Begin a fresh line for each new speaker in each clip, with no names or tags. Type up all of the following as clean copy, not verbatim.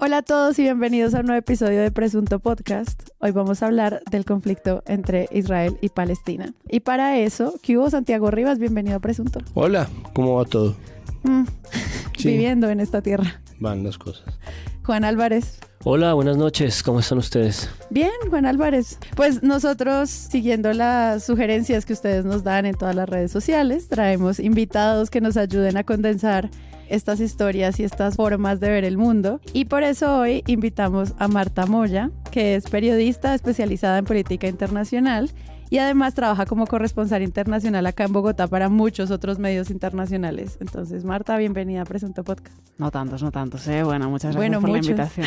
Hola a todos y bienvenidos a un nuevo episodio de Presunto Podcast. Hoy vamos a hablar del conflicto entre Israel y Palestina. Y para eso, ¿qué hubo, Santiago Rivas? Bienvenido a Presunto.
Hola, ¿cómo va todo?
Sí. Viviendo en esta tierra.
Van las cosas.
Juan Álvarez.
Hola, buenas noches. ¿Cómo están ustedes?
Bien, Juan Álvarez. Pues nosotros, siguiendo las sugerencias que ustedes nos dan en todas las redes sociales, traemos invitados que nos ayuden a condensar estas historias y estas formas de ver el mundo. Y por eso hoy invitamos a Marta Moya, que es periodista especializada en política internacional y además trabaja como corresponsal internacional acá en Bogotá para muchos otros medios internacionales. Entonces, Marta, bienvenida a Presunto Podcast.
No tantos, ¿eh? Bueno, muchas gracias por la invitación.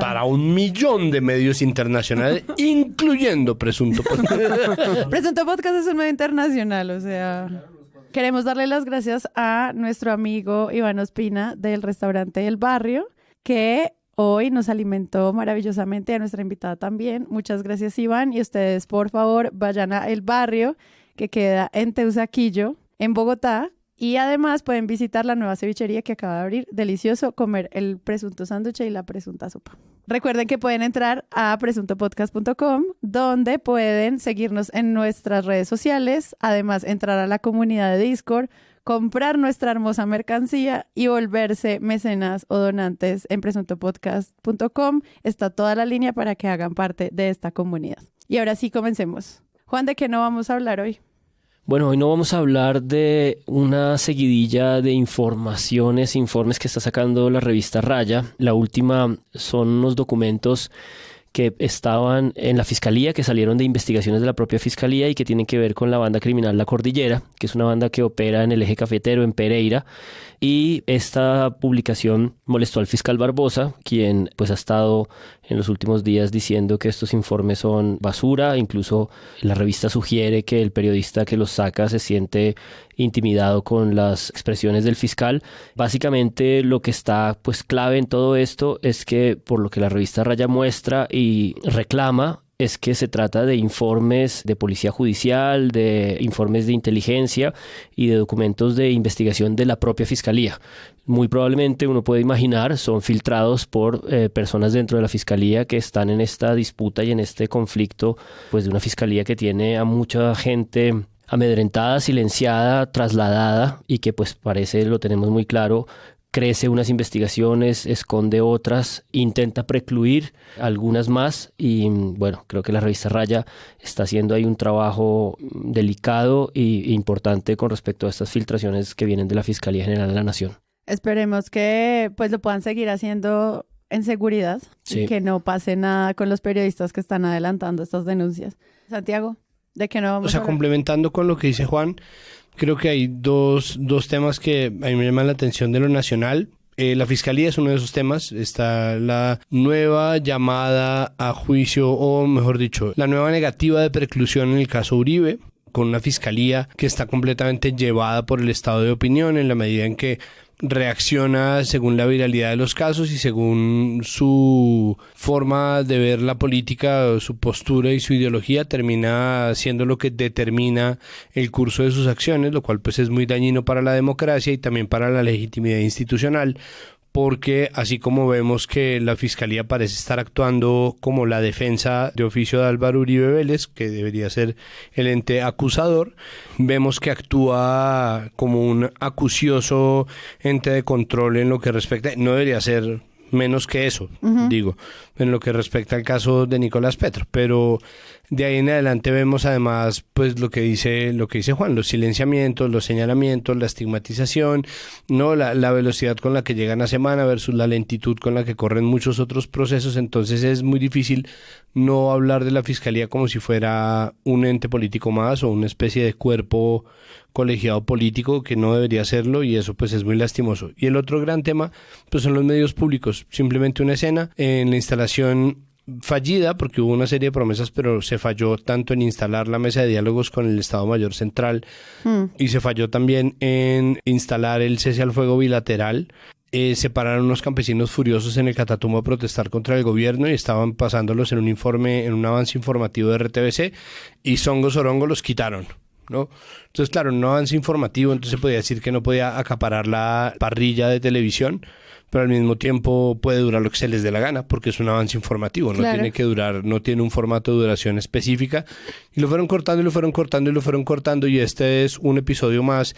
Para 1 millón de medios internacionales, incluyendo Presunto Podcast.
Presunto Podcast es un medio internacional, o sea... Queremos darle las gracias a nuestro amigo Iván Ospina del restaurante El Barrio, que hoy nos alimentó maravillosamente, a nuestra invitada también. Muchas gracias, Iván. Y ustedes, por favor, vayan a El Barrio, que queda en Teusaquillo, en Bogotá. Y además pueden visitar la nueva cevichería que acaba de abrir. Delicioso comer el presunto sándwich y la presunta sopa. Recuerden que pueden entrar a presuntopodcast.com, donde pueden seguirnos en nuestras redes sociales, además entrar a la comunidad de Discord, comprar nuestra hermosa mercancía y volverse mecenas o donantes en presuntopodcast.com. Está toda la línea para que hagan parte de esta comunidad. Y ahora sí, comencemos. Juan, ¿de qué no vamos a hablar hoy?
Bueno, hoy no vamos a hablar de una seguidilla de informes que está sacando la revista Raya. La última son unos documentos que estaban en la Fiscalía, que salieron de investigaciones de la propia Fiscalía y que tienen que ver con la banda criminal La Cordillera, que es una banda que opera en el eje cafetero en Pereira. Y esta publicación molestó al fiscal Barbosa, quien pues ha estado en los últimos días diciendo que estos informes son basura. Incluso la revista sugiere que el periodista que los saca se siente intimidado con las expresiones del fiscal. Básicamente lo que está pues clave en todo esto es que, por lo que la revista Raya muestra y reclama, es que se trata de informes de policía judicial, de informes de inteligencia y de documentos de investigación de la propia fiscalía. Muy probablemente, uno puede imaginar, son filtrados por personas dentro de la fiscalía que están en esta disputa y en este conflicto, pues de una fiscalía que tiene a mucha gente amedrentada, silenciada, trasladada y que pues parece, lo tenemos muy claro, crece unas investigaciones, esconde otras, intenta precluir algunas más y bueno, creo que la revista Raya está haciendo ahí un trabajo delicado e importante con respecto a estas filtraciones que vienen de la Fiscalía General de la Nación.
Esperemos que pues lo puedan seguir haciendo en seguridad, sí, y que no pase nada con los periodistas que están adelantando estas denuncias. Santiago, ¿de qué no vamos a hablar?
Complementando con lo que dice Juan, creo que hay dos temas que a mí me llaman la atención de lo nacional. La Fiscalía es uno de esos temas. Está la nueva llamada a juicio, o mejor dicho, la nueva negativa de preclusión en el caso Uribe, con una Fiscalía que está completamente llevada por el estado de opinión en la medida en que reacciona según la viralidad de los casos y según su forma de ver la política, su postura y su ideología, termina siendo lo que determina el curso de sus acciones, lo cual pues es muy dañino para la democracia y también para la legitimidad institucional, porque así como vemos que la Fiscalía parece estar actuando como la defensa de oficio de Álvaro Uribe Vélez, que debería ser el ente acusador, vemos que actúa como un acucioso ente de control en lo que respecta, no debería ser menos que eso, digo, en lo que respecta al caso de Nicolás Petro, pero de ahí en adelante vemos además pues lo que dice Juan, los silenciamientos, los señalamientos, la estigmatización, no la velocidad con la que llegan a semana versus la lentitud con la que corren muchos otros procesos. Entonces es muy difícil no hablar de la Fiscalía como si fuera un ente político más o una especie de cuerpo colegiado político, que no debería serlo, y eso pues es muy lastimoso. Y el otro gran tema pues son los medios públicos, simplemente una escena en la instalación fallida, porque hubo una serie de promesas, pero se falló tanto en instalar la mesa de diálogos con el Estado Mayor Central y se falló también en instalar el cese al fuego bilateral. Se pararon unos campesinos furiosos en el Catatumbo a protestar contra el gobierno y estaban pasándolos en un avance informativo de RTBC, y Songo Sorongo los quitaron. ¿no? Entonces, claro, un avance informativo, entonces se podía decir que no podía acaparar la parrilla de televisión, pero al mismo tiempo puede durar lo que se les dé la gana, porque es un avance informativo, no
Claro.
tiene que durar, no tiene un formato de duración específica, y lo fueron cortando y lo fueron cortando y lo fueron cortando, y este es un episodio más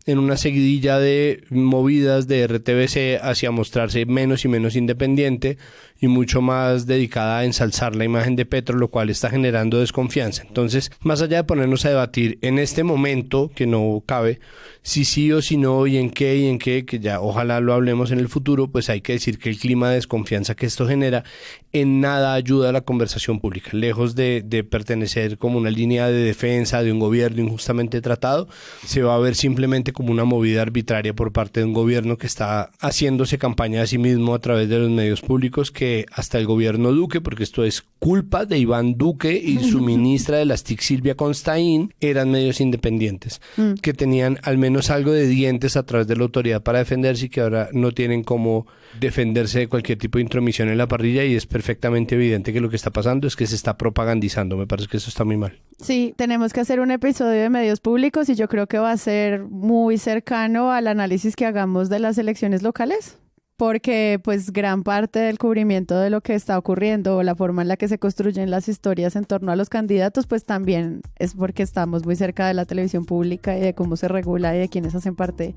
en una seguidilla de movidas de RTBC hacia mostrarse menos y menos independiente y mucho más dedicada a ensalzar la imagen de Petro, lo cual está generando desconfianza. Entonces, más allá de ponernos a debatir en este momento, que no cabe, si sí o si no y en qué, que ya ojalá lo hablemos en el futuro, pues hay que decir que el clima de desconfianza que esto genera en nada ayuda a la conversación pública. Lejos de pertenecer como una línea de defensa de un gobierno injustamente tratado, se va a ver simplemente como una movida arbitraria por parte de un gobierno que está haciéndose campaña a sí mismo a través de los medios públicos, que hasta el gobierno Duque, porque esto es culpa de Iván Duque y su ministra de las TIC, Silvia Constaín, eran medios independientes, que tenían al menos algo de dientes a través de la autoridad para defenderse y que ahora no tienen cómo defenderse de cualquier tipo de intromisión en la parrilla, y es perfectamente evidente que lo que está pasando es que se está propagandizando. Me parece que eso está muy mal.
Sí, tenemos que hacer un episodio de medios públicos y yo creo que va a ser muy cercano al análisis que hagamos de las elecciones locales, porque pues gran parte del cubrimiento de lo que está ocurriendo o la forma en la que se construyen las historias en torno a los candidatos, pues también es porque estamos muy cerca de la televisión pública y de cómo se regula y de quienes hacen parte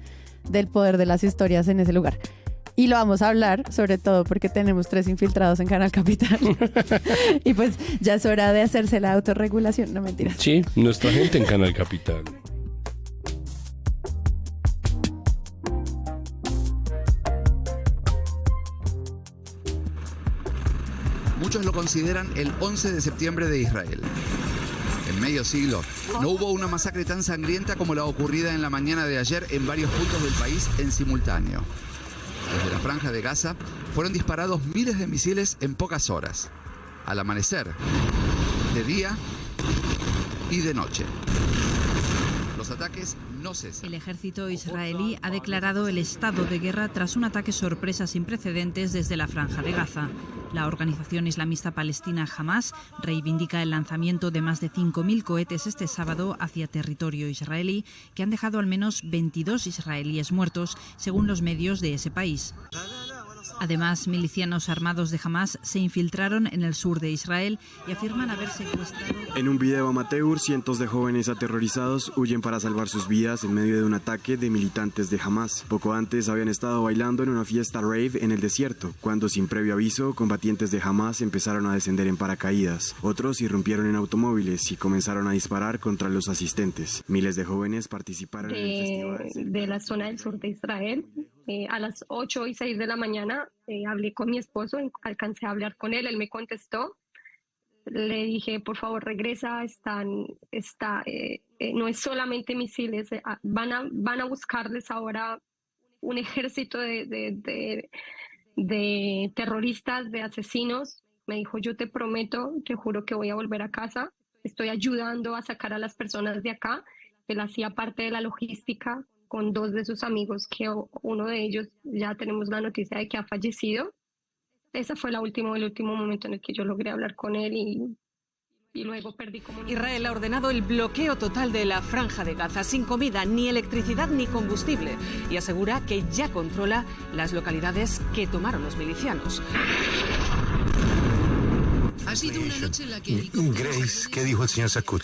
del poder de las historias en ese lugar. Y lo vamos a hablar, sobre todo porque tenemos 3 infiltrados en Canal Capital. Y pues ya es hora de hacerse la autorregulación, no mentiras.
Sí, nuestra gente en Canal Capital.
Muchos lo consideran el 11 de septiembre de Israel. En medio siglo no hubo una masacre tan sangrienta como la ocurrida en la mañana de ayer en varios puntos del país en simultáneo. Desde la franja de Gaza fueron disparados miles de misiles en pocas horas. Al amanecer, de día y de noche. Los ataques no cesan.
El ejército israelí ha declarado el estado de guerra tras un ataque sorpresa sin precedentes desde la franja de Gaza. La organización islamista palestina Hamas reivindica el lanzamiento de más de 5.000 cohetes este sábado hacia territorio israelí, que han dejado al menos 22 israelíes muertos, según los medios de ese país. Además, milicianos armados de Hamas se infiltraron en el sur de Israel y afirman haber secuestrado...
En un video amateur, cientos de jóvenes aterrorizados huyen para salvar sus vidas en medio de un ataque de militantes de Hamas. Poco antes habían estado bailando en una fiesta rave en el desierto, cuando sin previo aviso, combatientes de Hamas empezaron a descender en paracaídas. Otros irrumpieron en automóviles y comenzaron a disparar contra los asistentes. Miles de jóvenes participaron en el festival.
De la zona del sur de Israel. A las 8:06 de la mañana hablé con mi esposo, alcancé a hablar con él, él me contestó. Le dije, por favor, regresa, no es solamente misiles, van a buscarles ahora un ejército de terroristas, de asesinos. Me dijo, yo te prometo, te juro que voy a volver a casa, estoy ayudando a sacar a las personas de acá. Él hacía parte de la logística con 2 de sus amigos, que uno de ellos ya tenemos la noticia de que ha fallecido. Ese fue el último momento en el que yo logré hablar con él y luego perdí comunicación.
Israel ha ordenado el bloqueo total de la franja de Gaza, sin comida, ni electricidad, ni combustible, y asegura que ya controla las localidades que tomaron los milicianos.
Ha sido una noche en la que...
Grace, ¿qué dijo el señor Sakut?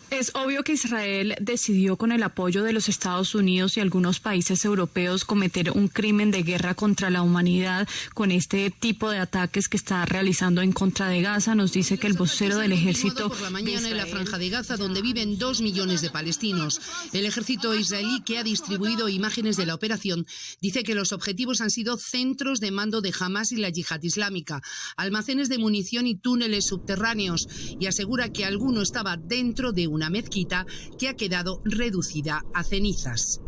Es obvio que Israel decidió, con el apoyo de los Estados Unidos y algunos países europeos, cometer un crimen de guerra contra la humanidad con este tipo de ataques que está realizando en contra de Gaza. Nos dice que el vocero del ejército...
Por la mañana en la franja de Gaza, donde viven 2 millones de palestinos. El ejército israelí, que ha distribuido imágenes de la operación, dice que los objetivos han sido centros de mando de Hamas y la Yihad Islámica, almacenes de munición y túneles subterráneos, y asegura que alguno estaba dentro de una mezquita que ha quedado reducida a cenizas.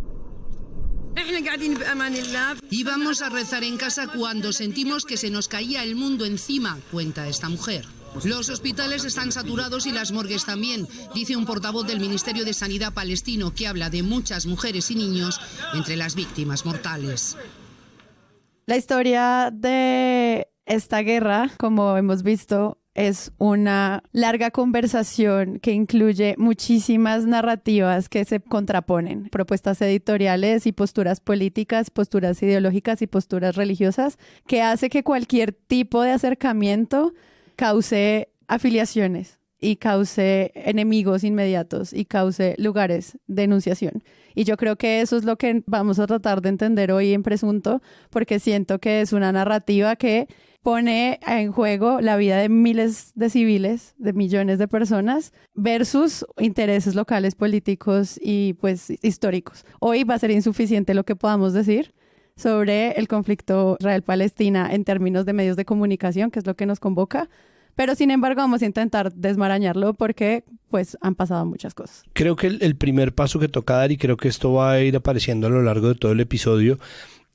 Íbamos a rezar en casa cuando sentimos que se nos caía el mundo encima, cuenta esta mujer. Los hospitales están saturados y las morgues también, dice un portavoz del Ministerio de Sanidad palestino, que habla de muchas mujeres y niños entre las víctimas mortales.
La historia de esta guerra, como hemos visto, es una larga conversación que incluye muchísimas narrativas que se contraponen, propuestas editoriales y posturas políticas, posturas ideológicas y posturas religiosas, que hace que cualquier tipo de acercamiento cause afiliaciones y cause enemigos inmediatos y cause lugares de enunciación. Y yo creo que eso es lo que vamos a tratar de entender hoy en Presunto, porque siento que es una narrativa que pone en juego la vida de miles de civiles, de millones de personas, versus intereses locales, políticos y pues históricos. Hoy va a ser insuficiente lo que podamos decir sobre el conflicto Israel-Palestina en términos de medios de comunicación, que es lo que nos convoca. Pero sin embargo vamos a intentar desmarañarlo porque pues han pasado muchas cosas.
Creo que el primer paso que toca dar, y creo que esto va a ir apareciendo a lo largo de todo el episodio,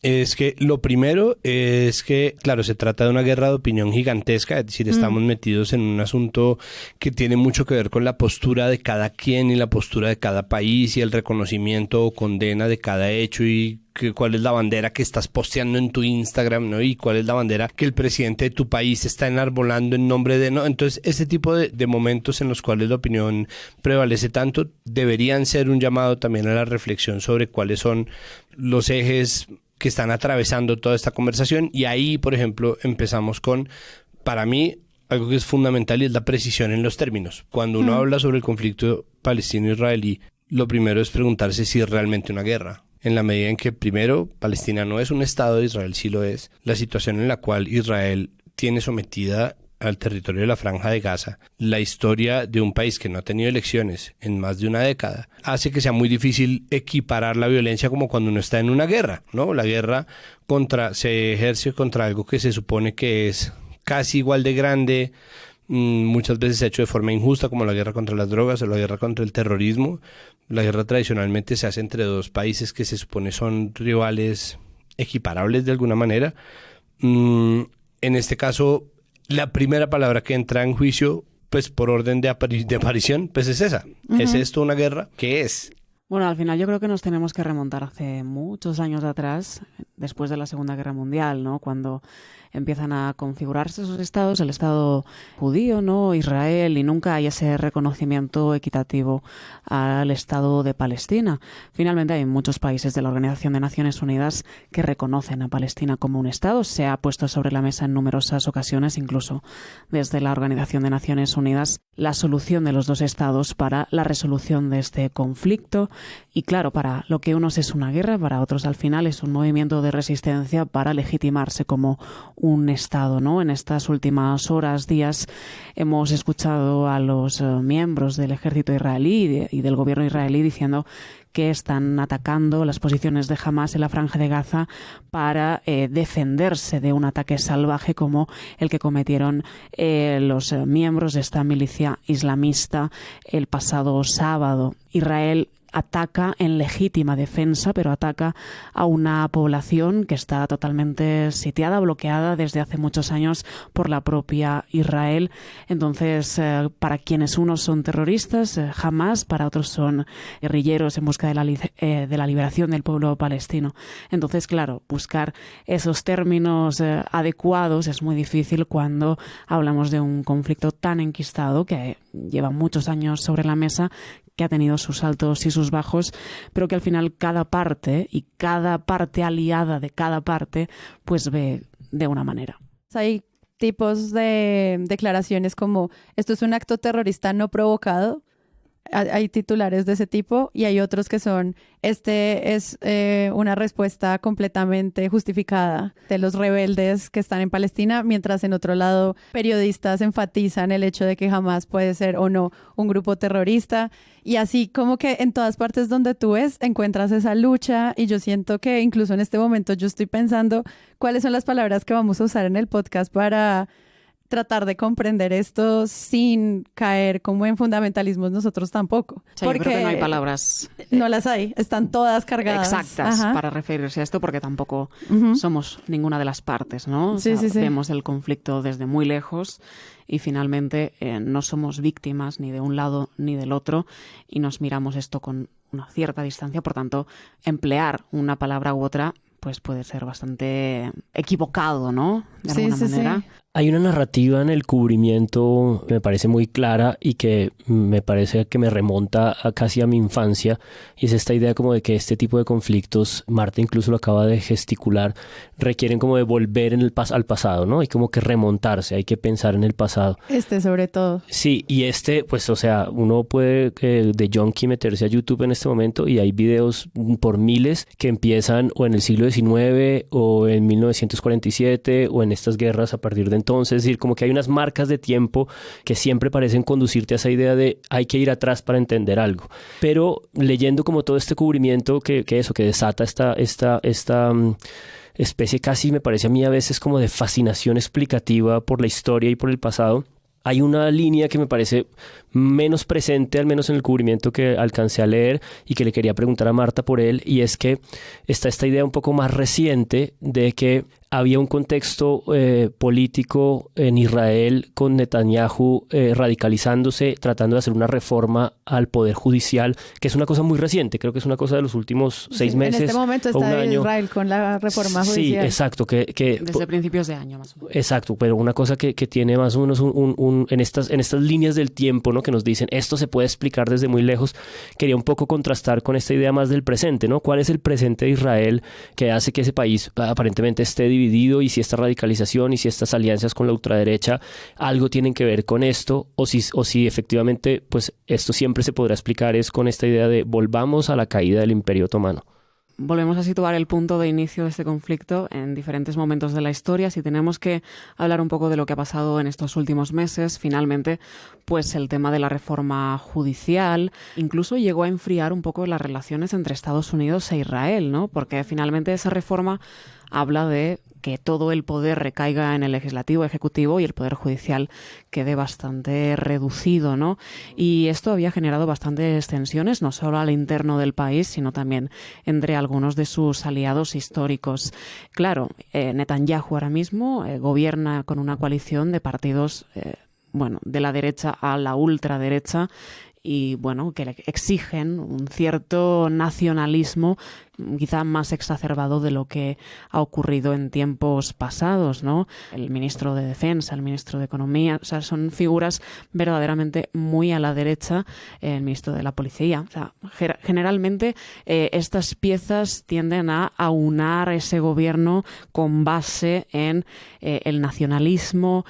es que lo primero es que, claro, se trata de una guerra de opinión gigantesca, es decir, estamos metidos en un asunto que tiene mucho que ver con la postura de cada quien y la postura de cada país y el reconocimiento o condena de cada hecho y cuál es la bandera que estás posteando en tu Instagram, ¿no? Y cuál es la bandera que el presidente de tu país está enarbolando en nombre de, ¿no? Entonces, ese tipo de momentos en los cuales la opinión prevalece tanto deberían ser un llamado también a la reflexión sobre cuáles son los ejes que están atravesando toda esta conversación. Y ahí, por ejemplo, empezamos con, para mí, algo que es fundamental y es la precisión en los términos. Cuando uno habla sobre el conflicto palestino-israelí, lo primero es preguntarse si es realmente una guerra. En la medida en que, primero, Palestina no es un estado, Israel sí lo es. La situación en la cual Israel tiene sometida al territorio de la Franja de Gaza, la historia de un país que no ha tenido elecciones en más de una década, hace que sea muy difícil equiparar la violencia como cuando uno está en una guerra, ¿no? La guerra se ejerce contra algo que se supone que es casi igual de grande, muchas veces hecho de forma injusta, como la guerra contra las drogas o la guerra contra el terrorismo. La guerra tradicionalmente se hace entre dos países que se supone son rivales equiparables de alguna manera. En este caso, la primera palabra que entra en juicio, pues por orden de aparición, pues es esa. ¿Es esto una guerra? ¿Qué es?
Bueno, al final yo creo que nos tenemos que remontar hace muchos años atrás, después de la Segunda Guerra Mundial, ¿no? Cuando empiezan a configurarse esos estados, el estado judío, ¿no? Israel, y nunca hay ese reconocimiento equitativo al estado de Palestina. Finalmente hay muchos países de la Organización de Naciones Unidas que reconocen a Palestina como un estado. Se ha puesto sobre la mesa en numerosas ocasiones, incluso desde la Organización de Naciones Unidas, la solución de los dos estados para la resolución de este conflicto. Y claro, para lo que unos es una guerra, para otros al final es un movimiento de resistencia para legitimarse como un Estado, ¿no? En estas últimas horas, días, hemos escuchado a los miembros del ejército israelí y del gobierno israelí diciendo que están atacando las posiciones de Hamás en la Franja de Gaza para defenderse de un ataque salvaje como el que cometieron los miembros de esta milicia islamista el pasado sábado. Israel ataca en legítima defensa, pero ataca a una población que está totalmente sitiada, bloqueada desde hace muchos años por la propia Israel. Entonces, para quienes unos son terroristas, Hamás, para otros son guerrilleros en busca de la liberación del pueblo palestino. Entonces, claro, buscar esos términos adecuados es muy difícil cuando hablamos de un conflicto tan enquistado que lleva muchos años sobre la mesa, que ha tenido sus altos y sus bajos, pero que al final cada parte y cada parte aliada de cada parte pues ve de una manera.
Hay tipos de declaraciones como esto es un acto terrorista no provocado. Hay titulares de ese tipo y hay otros que son este es una respuesta completamente justificada de los rebeldes que están en Palestina, mientras en otro lado periodistas enfatizan el hecho de que jamás puede ser o no un grupo terrorista, y así como que en todas partes donde tú ves encuentras esa lucha. Y yo siento que incluso en este momento yo estoy pensando cuáles son las palabras que vamos a usar en el podcast para tratar de comprender esto sin caer como en fundamentalismos nosotros tampoco.
Sí, porque yo creo que no hay palabras.
No las hay, están todas cargadas.
Exactas para referirse a esto, porque tampoco somos ninguna de las partes, ¿no?
Sí.
Vemos el conflicto desde muy lejos y finalmente no somos víctimas ni de un lado ni del otro y nos miramos esto con una cierta distancia. Por tanto, emplear una palabra u otra pues puede ser bastante equivocado, ¿no? De alguna manera.
Sí.
Hay una narrativa en el cubrimiento que me parece muy clara y que me parece que me remonta casi a mi infancia, y es esta idea como de que este tipo de conflictos, Marta incluso lo acaba de gesticular, requieren como de volver al pasado, ¿no? Hay como que remontarse, hay que pensar en el pasado.
Sobre todo.
Sí, y pues, o sea, uno puede de junkie meterse a YouTube en este momento y hay videos por miles que empiezan o en el siglo XIX o en 1947 o en estas guerras a partir de entonces. Es decir, como que hay unas marcas de tiempo que siempre parecen conducirte a esa idea de hay que ir atrás para entender algo. Pero leyendo como todo este cubrimiento que desata esta especie casi, me parece a mí a veces como de fascinación explicativa por la historia y por el pasado, hay una línea que me parece menos presente, al menos en el cubrimiento que alcancé a leer y que le quería preguntar a Marta por él, y es que está esta idea un poco más reciente de que había un contexto político en Israel con Netanyahu radicalizándose, tratando de hacer una reforma al poder judicial, que es una cosa muy reciente, creo que es una cosa de los últimos 6 meses.
En este momento está Israel con la reforma judicial.
Sí, exacto.
Desde principios de año más o menos.
Exacto, pero una cosa que tiene más o menos en estas líneas del tiempo, ¿no? Que nos dicen esto se puede explicar desde muy lejos. Quería un poco contrastar con esta idea más del presente, ¿no? ¿Cuál es el presente de Israel que hace que ese país aparentemente esté dividido, y si esta radicalización y si estas alianzas con la ultraderecha algo tienen que ver con esto, o si efectivamente pues esto siempre se podrá explicar es con esta idea de volvamos a la caída del Imperio Otomano?
Volvemos a situar el punto de inicio de este conflicto en diferentes momentos de la historia. Si tenemos que hablar un poco de lo que ha pasado en estos últimos meses, finalmente, pues el tema de la reforma judicial incluso llegó a enfriar un poco las relaciones entre Estados Unidos e Israel, ¿no? Porque finalmente esa reforma habla de que todo el poder recaiga en el legislativo, ejecutivo, y el poder judicial quede bastante reducido, ¿no? Y esto había generado bastantes tensiones, no solo al interno del país, sino también entre algunos de sus aliados históricos. Claro, Netanyahu ahora mismo gobierna con una coalición de partidos, de la derecha a la ultraderecha, y que le exigen un cierto nacionalismo quizá más exacerbado de lo que ha ocurrido en tiempos pasados, ¿no? El ministro de Defensa, el ministro de Economía, o sea, son figuras verdaderamente muy a la derecha, el ministro de la Policía. O sea, generalmente estas piezas tienden a aunar ese gobierno con base en el nacionalismo,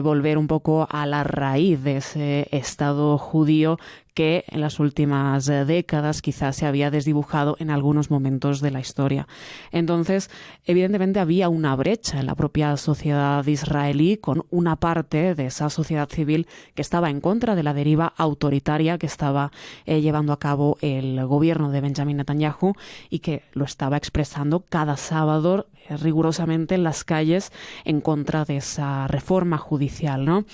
volver un poco a la raíz de ese Estado judío que en las últimas décadas quizás se había desdibujado en algunos momentos de la historia. Entonces, evidentemente había una brecha en la propia sociedad israelí, con una parte de esa sociedad civil que estaba en contra de la deriva autoritaria que estaba llevando a cabo el gobierno de Benjamin Netanyahu, y que lo estaba expresando cada sábado rigurosamente en las calles en contra de esa reforma judicial, ¿no?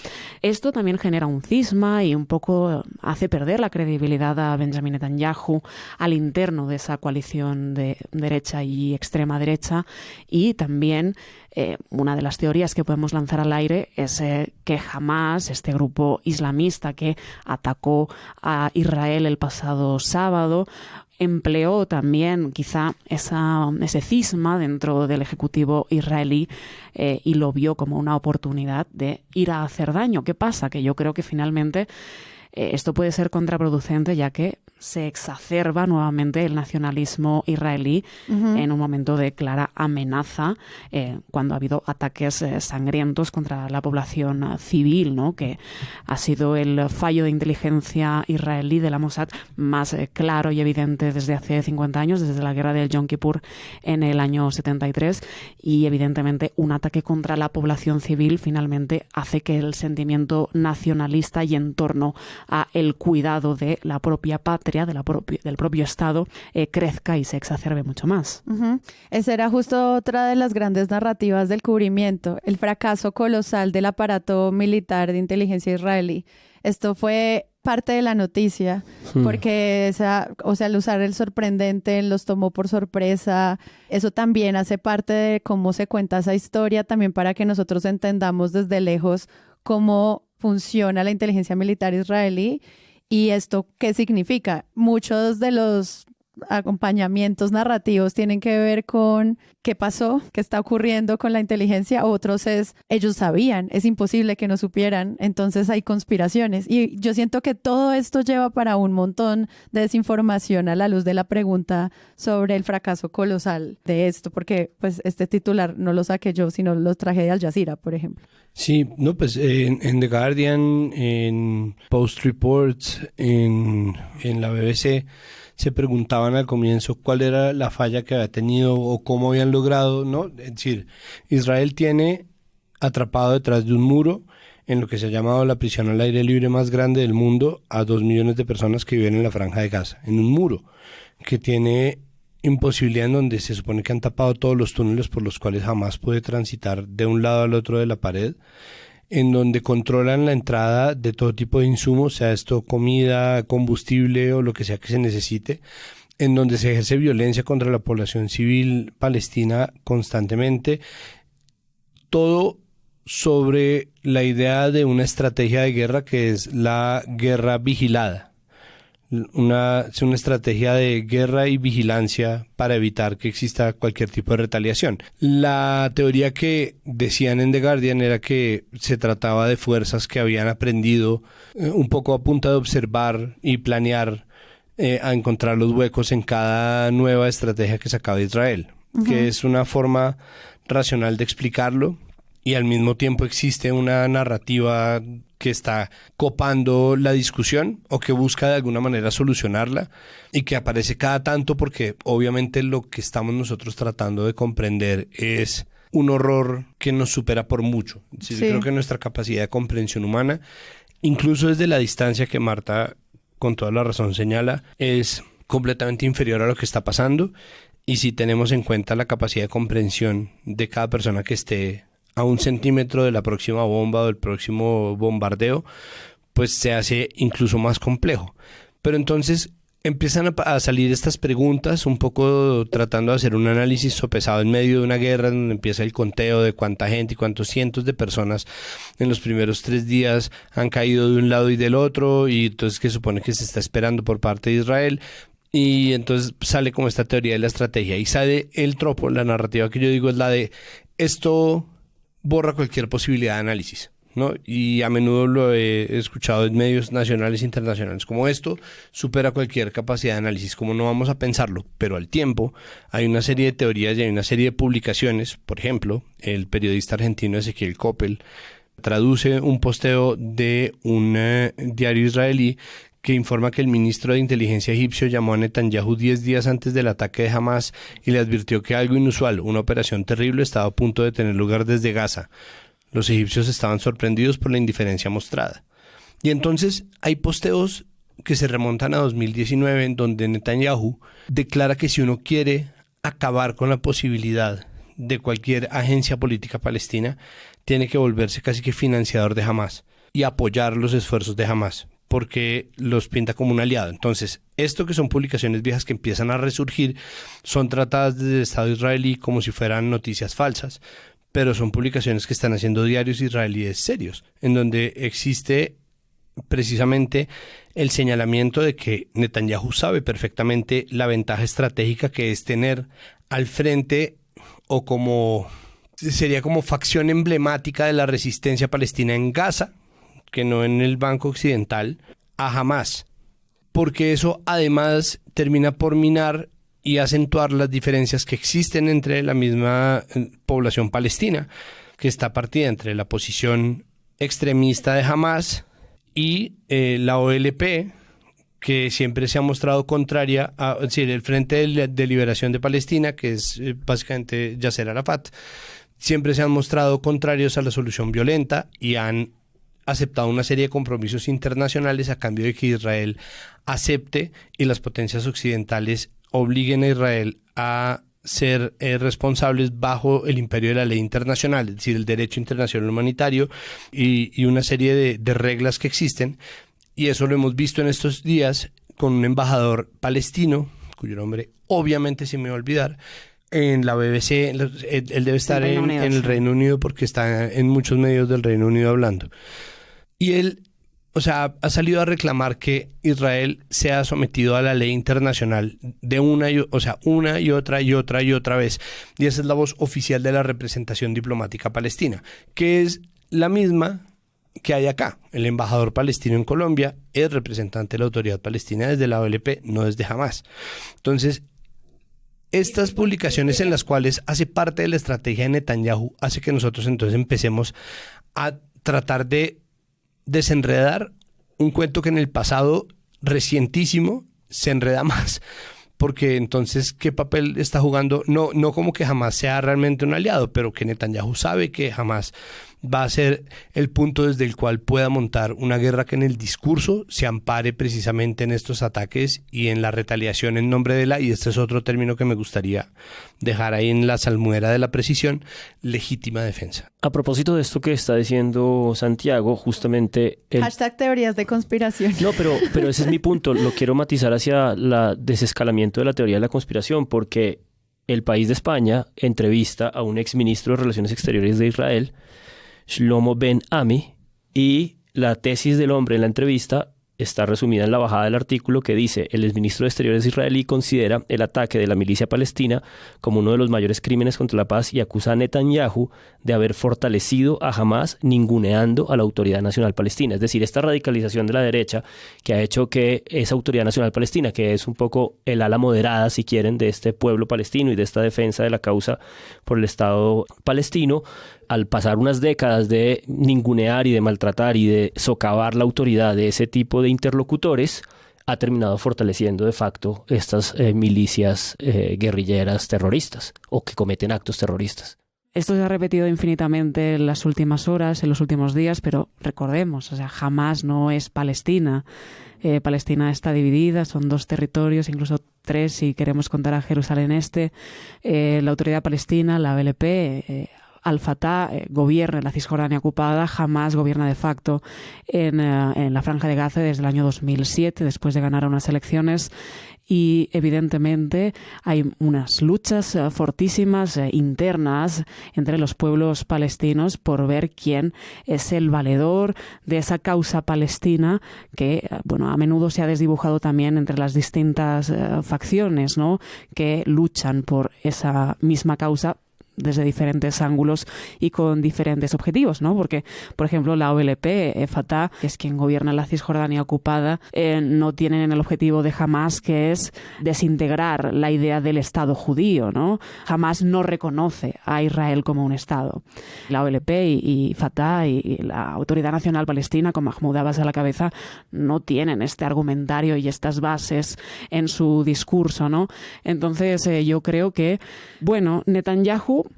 Esto también genera un cisma y un poco hace perder la credibilidad a Benjamin Netanyahu al interno de esa coalición de derecha y extrema derecha, y también una de las teorías que podemos lanzar al aire es que Hamas, este grupo islamista que atacó a Israel el pasado sábado, empleó también quizá ese cisma dentro del ejecutivo israelí y lo vio como una oportunidad de ir a hacer daño. ¿Qué pasa? Que yo creo que finalmente esto puede ser contraproducente, ya que se exacerba nuevamente el nacionalismo israelí en un momento de clara amenaza, cuando ha habido ataques sangrientos contra la población civil, ¿no? Que ha sido el fallo de inteligencia israelí de la Mossad más claro y evidente desde hace 50 años, desde la guerra del Yom Kippur en el año 73, y evidentemente un ataque contra la población civil finalmente hace que el sentimiento nacionalista y en torno a el cuidado de la propia patria, del propio Estado, crezca y se exacerbe mucho más.
Esa era justo otra de las grandes narrativas del cubrimiento, el fracaso colosal del aparato militar de inteligencia israelí. Esto fue parte de la noticia, porque al usar el sorprendente los tomó por sorpresa. Eso también hace parte de cómo se cuenta esa historia, también para que nosotros entendamos desde lejos cómo funciona la inteligencia militar israelí. ¿Y esto qué significa? Muchos de los acompañamientos narrativos tienen que ver con qué pasó, qué está ocurriendo con la inteligencia, otros es ellos sabían, es imposible que no supieran, entonces hay conspiraciones. Y yo siento que todo esto lleva para un montón de desinformación a la luz de la pregunta sobre el fracaso colosal de esto, porque pues este titular no lo saqué yo, sino lo traje de Al Jazeera, por ejemplo.
Sí, no, pues en The Guardian, en Post Reports, en la BBC, se preguntaban al comienzo cuál era la falla que había tenido o cómo habían logrado, ¿no? Es decir, Israel tiene atrapado detrás de un muro en lo que se ha llamado la prisión al aire libre más grande del mundo a 2 millones de personas que viven en la Franja de Gaza, en un muro que tiene imposibilidad, en donde se supone que han tapado todos los túneles por los cuales jamás puede transitar de un lado al otro de la pared, en donde controlan la entrada de todo tipo de insumos, sea esto comida, combustible o lo que sea que se necesite, en donde se ejerce violencia contra la población civil palestina constantemente, todo sobre la idea de una estrategia de guerra que es la guerra vigilada. Es una estrategia de guerra y vigilancia para evitar que exista cualquier tipo de retaliación. La teoría que decían en The Guardian era que se trataba de fuerzas que habían aprendido un poco a punta de observar y planear a encontrar los huecos en cada nueva estrategia que sacaba Israel, que es una forma racional de explicarlo, y al mismo tiempo existe una narrativa que está copando la discusión o que busca de alguna manera solucionarla y que aparece cada tanto, porque obviamente lo que estamos nosotros tratando de comprender es un horror que nos supera por mucho. Sí. Creo que nuestra capacidad de comprensión humana, incluso desde la distancia que Marta con toda la razón señala, es completamente inferior a lo que está pasando, y si tenemos en cuenta la capacidad de comprensión de cada persona que esté a 1 centímetro de la próxima bomba o del próximo bombardeo, pues se hace incluso más complejo. Pero entonces empiezan a salir estas preguntas, un poco tratando de hacer un análisis sopesado en medio de una guerra donde empieza el conteo de cuánta gente y cuántos cientos de personas en los primeros 3 días han caído de un lado y del otro, y entonces que supone que se está esperando por parte de Israel. Y entonces sale como esta teoría de la estrategia y sale el tropo, la narrativa que yo digo es la de esto borra cualquier posibilidad de análisis, ¿no? Y a menudo lo he escuchado en medios nacionales e internacionales, como esto supera cualquier capacidad de análisis, como no vamos a pensarlo. Pero al tiempo hay una serie de teorías y hay una serie de publicaciones. Por ejemplo, el periodista argentino Ezequiel Coppel traduce un posteo de un diario israelí que informa que el ministro de inteligencia egipcio llamó a Netanyahu 10 días antes del ataque de Hamas y le advirtió que algo inusual, una operación terrible, estaba a punto de tener lugar desde Gaza. Los egipcios estaban sorprendidos por la indiferencia mostrada. Y entonces hay posteos que se remontan a 2019 en donde Netanyahu declara que si uno quiere acabar con la posibilidad de cualquier agencia política palestina, tiene que volverse casi que financiador de Hamas y apoyar los esfuerzos de Hamas, porque los pinta como un aliado. Entonces, esto que son publicaciones viejas que empiezan a resurgir, son tratadas desde el Estado israelí como si fueran noticias falsas, pero son publicaciones que están haciendo diarios israelíes serios, en donde existe precisamente el señalamiento de que Netanyahu sabe perfectamente la ventaja estratégica que es tener al frente, o como sería como facción emblemática de la resistencia palestina en Gaza, que no en el banco occidental, a Hamas, porque eso además termina por minar y acentuar las diferencias que existen entre la misma población palestina, que está partida entre la posición extremista de Hamas y la OLP, que siempre se ha mostrado contraria a, es decir, el Frente de Liberación de Palestina, que es básicamente Yasser Arafat, siempre se han mostrado contrarios a la solución violenta y han aceptado una serie de compromisos internacionales a cambio de que Israel acepte y las potencias occidentales obliguen a Israel a ser responsables bajo el imperio de la ley internacional, es decir, el derecho internacional humanitario y una serie de reglas que existen. Y eso lo hemos visto en estos días con un embajador palestino, cuyo nombre obviamente se me va a olvidar, en la BBC. Él debe estar en el Reino Unido porque está en muchos medios del Reino Unido hablando. Y él o sea, ha salido a reclamar que Israel sea sometido a la ley internacional de una y otra vez. Y esa es la voz oficial de la representación diplomática palestina, que es la misma que hay acá. El embajador palestino en Colombia es representante de la autoridad palestina desde la OLP, no desde Hamás. Entonces, estas publicaciones en las cuales hace parte de la estrategia de Netanyahu hace que nosotros entonces empecemos a tratar de desenredar un cuento que en el pasado recientísimo se enreda más, porque entonces ¿qué papel está jugando? No como que Hamás sea realmente un aliado, pero que Netanyahu sabe que Hamás va a ser el punto desde el cual pueda montar una guerra que en el discurso se ampare precisamente en estos ataques y en la retaliación en nombre de y este es otro término que me gustaría dejar ahí en la salmuera de la precisión, legítima defensa.
A propósito de esto que está diciendo Santiago, justamente...
Hashtag teorías de conspiración.
No, pero ese es mi punto. Lo quiero matizar hacia el desescalamiento de la teoría de la conspiración, porque El País de España entrevista a un exministro de Relaciones Exteriores de Israel, Shlomo Ben Ami, y la tesis del hombre en la entrevista está resumida en la bajada del artículo que dice: el exministro de Exteriores israelí considera el ataque de la milicia palestina como uno de los mayores crímenes contra la paz y acusa a Netanyahu de haber fortalecido a Hamás ninguneando a la Autoridad Nacional Palestina. Es decir, esta radicalización de la derecha que ha hecho que esa Autoridad Nacional Palestina, que es un poco el ala moderada, si quieren, de este pueblo palestino y de esta defensa de la causa por el Estado palestino, al pasar unas décadas de ningunear y de maltratar y de socavar la autoridad de ese tipo de interlocutores, ha terminado fortaleciendo de facto estas milicias guerrilleras terroristas o que cometen actos terroristas.
Esto se ha repetido infinitamente en las últimas horas, en los últimos días, pero recordemos, Hamás no es Palestina. Palestina está dividida, son 2 territorios, incluso 3 si queremos contar a Jerusalén Este. La autoridad palestina, la OLP, Al-Fatah gobierna en la Cisjordania ocupada, Hamás gobierna de facto en la Franja de Gaza desde el año 2007, después de ganar unas elecciones. Y evidentemente hay unas luchas fortísimas internas entre los pueblos palestinos por ver quién es el valedor de esa causa palestina que, a menudo se ha desdibujado también entre las distintas facciones, ¿no?, que luchan por esa misma causa desde diferentes ángulos y con diferentes objetivos, ¿no? Porque, por ejemplo, la OLP, Fatah, que es quien gobierna la Cisjordania ocupada, no tienen el objetivo de Hamás, que es desintegrar la idea del Estado judío, ¿no? Hamás no reconoce a Israel como un Estado. La OLP y Fatah y la Autoridad Nacional Palestina, con Mahmoud Abbas a la cabeza, no tienen este argumentario y estas bases en su discurso, ¿no? Entonces, yo creo que, Netanyahu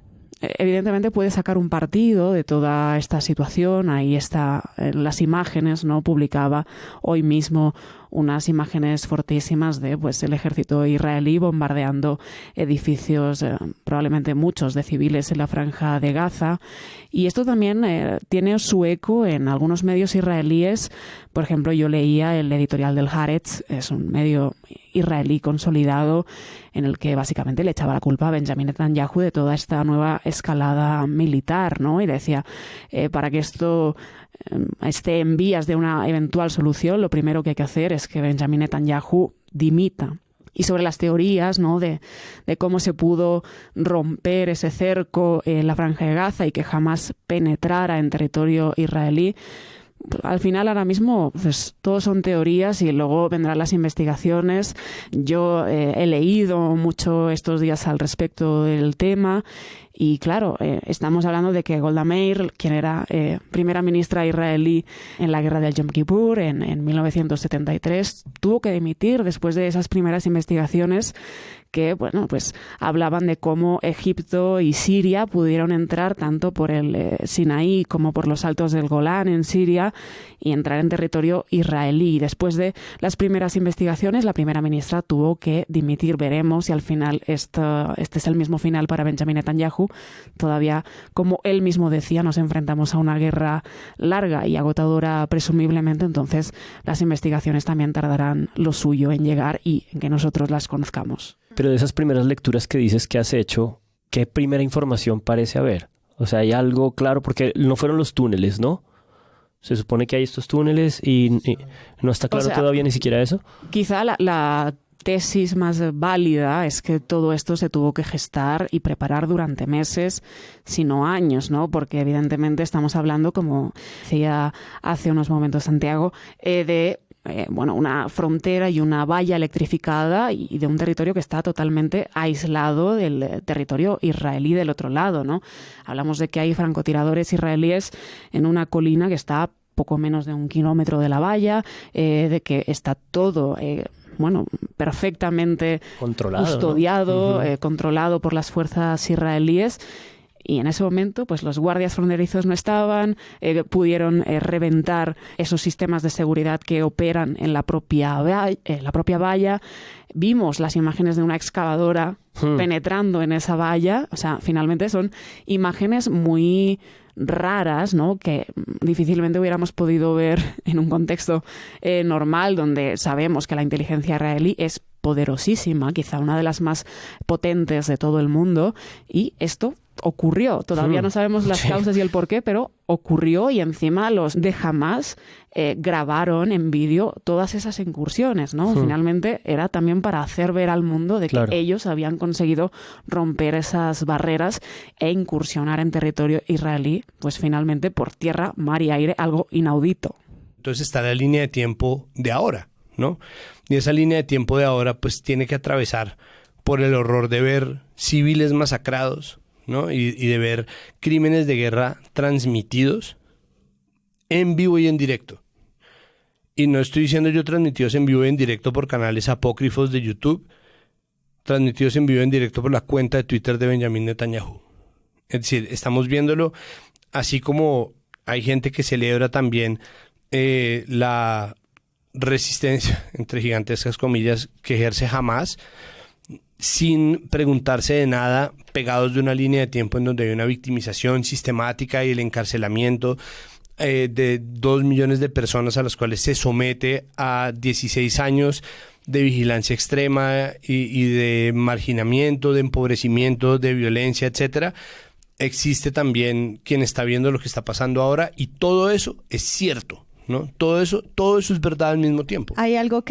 evidentemente puede sacar un partido de toda esta situación. Ahí está las imágenes, ¿no? Publicaba hoy mismo unas imágenes fortísimas de el ejército israelí bombardeando edificios, probablemente muchos de civiles en la Franja de Gaza. Y esto también tiene su eco en algunos medios israelíes. Por ejemplo, yo leía el editorial del Haaretz, es un medio israelí consolidado, en el que básicamente le echaba la culpa a Benjamin Netanyahu de toda esta nueva escalada militar, ¿no? Y decía, para que esto esté en vías de una eventual solución, lo primero que hay que hacer es que Benjamin Netanyahu dimita. Y sobre las teorías, ¿no?, de cómo se pudo romper ese cerco en la Franja de Gaza y que jamás penetrara en territorio israelí, al final ahora mismo todo son teorías y luego vendrán las investigaciones. Yo he leído mucho estos días al respecto del tema y claro, estamos hablando de que Golda Meir, quien era primera ministra israelí en la guerra del Yom Kippur en 1973, tuvo que dimitir después de esas primeras investigaciones que, hablaban de cómo Egipto y Siria pudieron entrar tanto por el Sinaí como por los altos del Golán en Siria y entrar en territorio israelí. Después de las primeras investigaciones, la primera ministra tuvo que dimitir. Veremos si al final este es el mismo final para Benjamin Netanyahu. Todavía, como él mismo decía, nos enfrentamos a una guerra larga y agotadora presumiblemente, entonces las investigaciones también tardarán lo suyo en llegar y en que nosotros las conozcamos.
Pero de esas primeras lecturas que dices que has hecho, ¿qué primera información parece haber? O sea, hay algo claro, porque no fueron los túneles, ¿no? Se supone que hay estos túneles y no está claro todavía ni siquiera eso.
Quizá la tesis más válida es que todo esto se tuvo que gestar y preparar durante meses, si no años, ¿no? Porque evidentemente estamos hablando, como decía hace unos momentos Santiago, de una frontera y una valla electrificada y de un territorio que está totalmente aislado del territorio israelí del otro lado, ¿no? Hablamos de que hay francotiradores israelíes en una colina que está a poco menos de 1 kilómetro de la valla, de que está todo perfectamente
controlado,
custodiado,
¿no?
controlado por las fuerzas israelíes. Y en ese momento, pues los guardias fronterizos no estaban, pudieron reventar esos sistemas de seguridad que operan en la propia valla. Vimos las imágenes de una excavadora penetrando en esa valla. O sea, finalmente son imágenes muy raras, ¿no? Que difícilmente hubiéramos podido ver en un contexto normal, donde sabemos que la inteligencia israelí es poderosísima, quizá una de las más potentes de todo el mundo, y esto ocurrió. Todavía no sabemos las causas y el porqué, pero ocurrió, y encima los de Hamás grabaron en vídeo todas esas incursiones, ¿no? Finalmente era también para hacer ver al mundo de que ellos habían conseguido romper esas barreras e incursionar en territorio israelí, pues finalmente por tierra, mar y aire, algo inaudito.
Entonces está la línea de tiempo de ahora, ¿no? Y esa línea de tiempo de ahora pues tiene que atravesar por el horror de ver civiles masacrados, ¿no? Y de ver crímenes de guerra transmitidos en vivo y en directo. Y no estoy diciendo yo transmitidos en vivo y en directo por canales apócrifos de YouTube, transmitidos en vivo y en directo por la cuenta de Twitter de Benjamín Netanyahu. Es decir, estamos viéndolo así como hay gente que celebra también la resistencia, entre gigantescas comillas, que ejerce Hamás, sin preguntarse de nada, pegados de una línea de tiempo en donde hay una victimización sistemática y el encarcelamiento de 2 millones de personas a las cuales se somete a 16 años de vigilancia extrema y de marginamiento, de empobrecimiento, de violencia, etcétera. Existe también quien está viendo lo que está pasando ahora, y todo eso es cierto, ¿no? Todo eso es verdad al mismo tiempo.
Hay algo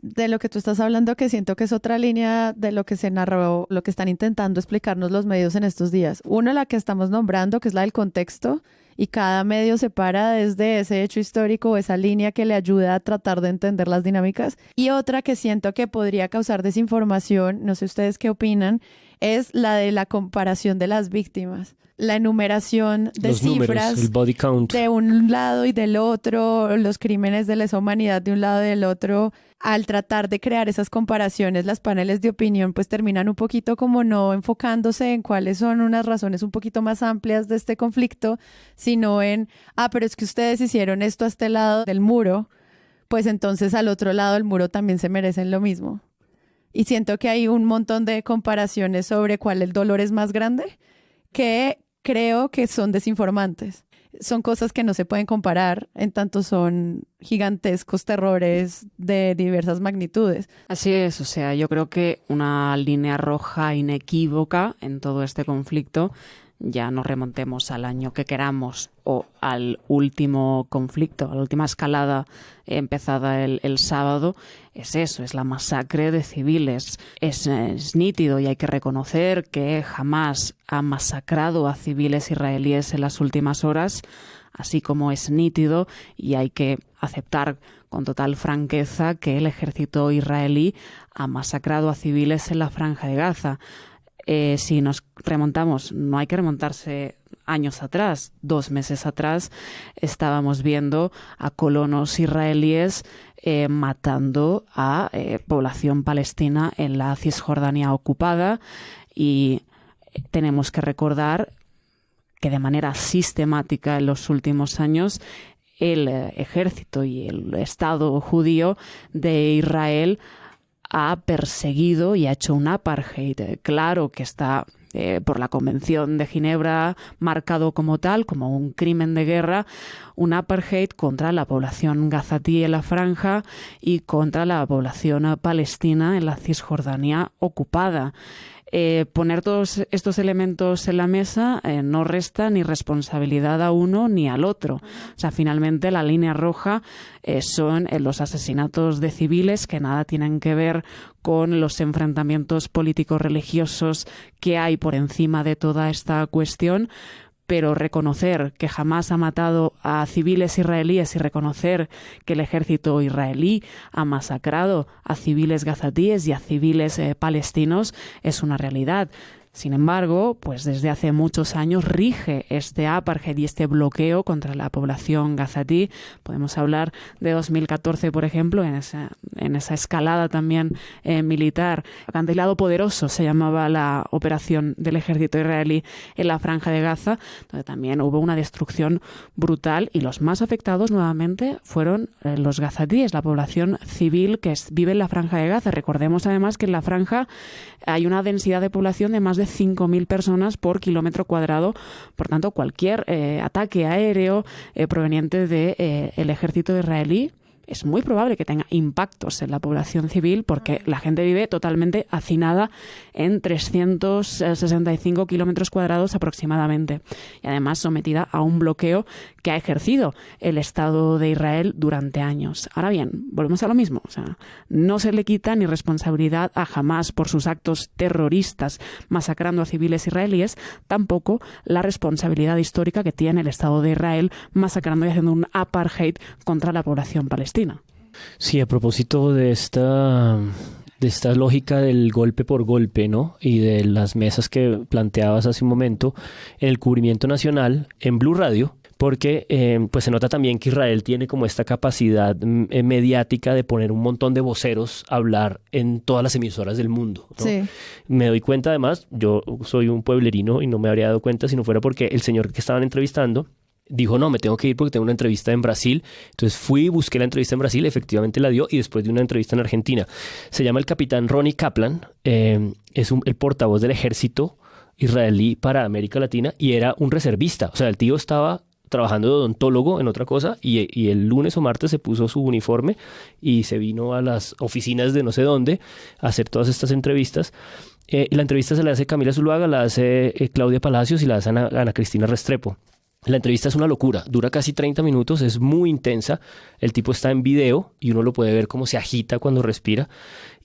de lo que tú estás hablando que siento que es otra línea de lo que se narró, lo que están intentando explicarnos los medios en estos días. Una, la que estamos nombrando, que es la del contexto, y cada medio se para desde ese hecho histórico o esa línea que le ayuda a tratar de entender las dinámicas. Y otra que siento que podría causar desinformación, no sé ustedes qué opinan, es la de la comparación de las víctimas. La enumeración de
los
cifras,
números, el body count
de un lado y del otro, los crímenes de lesa humanidad de un lado y del otro. Al tratar de crear esas comparaciones, las paneles de opinión pues terminan un poquito como no enfocándose en cuáles son unas razones un poquito más amplias de este conflicto, sino en, pero es que ustedes hicieron esto a este lado del muro, pues entonces al otro lado del muro también se merecen lo mismo. Y siento que hay un montón de comparaciones sobre cuál el dolor es más grande, que creo que son desinformantes. Son cosas que no se pueden comparar, en tanto son gigantescos terrores de diversas magnitudes.
Así es, o sea, yo creo que una línea roja inequívoca en todo este conflicto, ya nos remontemos al año que queramos o al último conflicto, a la última escalada empezada el sábado, es eso, es la masacre de civiles. Es nítido y hay que reconocer que jamás ha masacrado a civiles israelíes en las últimas horas, así como es nítido y hay que aceptar con total franqueza que el ejército israelí ha masacrado a civiles en la Franja de Gaza. Si nos remontamos, no hay que remontarse años atrás, 2 meses atrás, estábamos viendo a colonos israelíes matando a población palestina en la Cisjordania ocupada, y tenemos que recordar que de manera sistemática en los últimos años el ejército y el Estado judío de Israel ha perseguido y ha hecho un apartheid. Claro que está por la Convención de Ginebra marcado como tal, como un crimen de guerra, un apartheid contra la población gazatí en la franja y contra la población palestina en la Cisjordania ocupada. poner todos estos elementos en la mesa no resta ni responsabilidad a uno ni al otro. O sea, finalmente la línea roja son los asesinatos de civiles que nada tienen que ver con los enfrentamientos políticos religiosos que hay por encima de toda esta cuestión. Pero reconocer que Hamás ha matado a civiles israelíes y reconocer que el ejército israelí ha masacrado a civiles gazatíes y a civiles palestinos es una realidad. Sin embargo, pues desde hace muchos años rige este apartheid y este bloqueo contra la población gazatí. Podemos hablar de 2014, por ejemplo, en esa escalada también militar. Acantilado Poderoso se llamaba la operación del ejército israelí en la Franja de Gaza, donde también hubo una destrucción brutal y los más afectados nuevamente fueron los gazatíes, la población civil que vive en la Franja de Gaza. Recordemos además que en la Franja hay una densidad de población de más de 5.000 personas por kilómetro cuadrado. Por tanto, cualquier ataque aéreo proveniente del ejército israelí es muy probable que tenga impactos en la población civil porque la gente vive totalmente hacinada en 365 kilómetros cuadrados aproximadamente y además sometida a un bloqueo que ha ejercido el Estado de Israel durante años. Ahora bien, volvemos a lo mismo. O sea, no se le quita ni responsabilidad a Hamás por sus actos terroristas masacrando a civiles israelíes, tampoco la responsabilidad histórica que tiene el Estado de Israel masacrando y haciendo un apartheid contra la población palestina.
Sí, a propósito de esta lógica del golpe por golpe, ¿no? Y de las mesas que planteabas hace un momento, en el cubrimiento nacional, en Blue Radio, porque pues se nota también que Israel tiene como esta capacidad mediática de poner un montón de voceros a hablar en todas las emisoras del mundo, ¿no?
Sí.
Me doy cuenta además, yo soy un pueblerino y no me habría dado cuenta si no fuera porque el señor que estaban entrevistando dijo, no, me tengo que ir porque tengo una entrevista en Brasil. Entonces fui, busqué la entrevista en Brasil, efectivamente la dio y después de una entrevista en Argentina. Se llama el capitán Ronnie Kaplan, es el portavoz del ejército israelí para América Latina y era un reservista. O sea, el tío estaba trabajando de odontólogo en otra cosa y el lunes o martes se puso su uniforme y se vino a las oficinas de no sé dónde a hacer todas estas entrevistas. La entrevista se la hace Camila Zuluaga, la hace Claudia Palacios y la hace Ana Cristina Restrepo. La entrevista es una locura, dura casi 30 minutos, es muy intensa. El tipo está en video y uno lo puede ver cómo se agita cuando respira.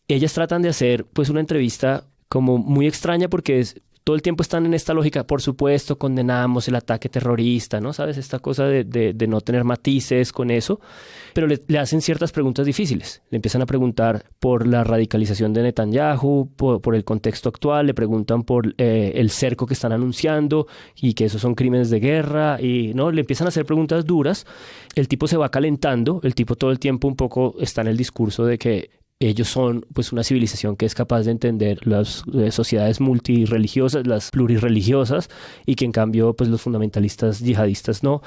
Ellas tratan de hacer pues una entrevista como muy extraña porque todo el tiempo están en esta lógica, por supuesto, condenamos el ataque terrorista, ¿no? ¿Sabes? Esta cosa de no tener matices con eso, pero le hacen ciertas preguntas difíciles. Le empiezan a preguntar por la radicalización de Netanyahu, por el contexto actual, le preguntan por el cerco que están anunciando y que esos son crímenes de guerra, y no, le empiezan a hacer preguntas duras. El tipo se va calentando, el tipo todo el tiempo un poco está en el discurso de que ellos son pues una civilización que es capaz de entender las sociedades multirreligiosas, las plurirreligiosas, y que en cambio pues los fundamentalistas yihadistas no.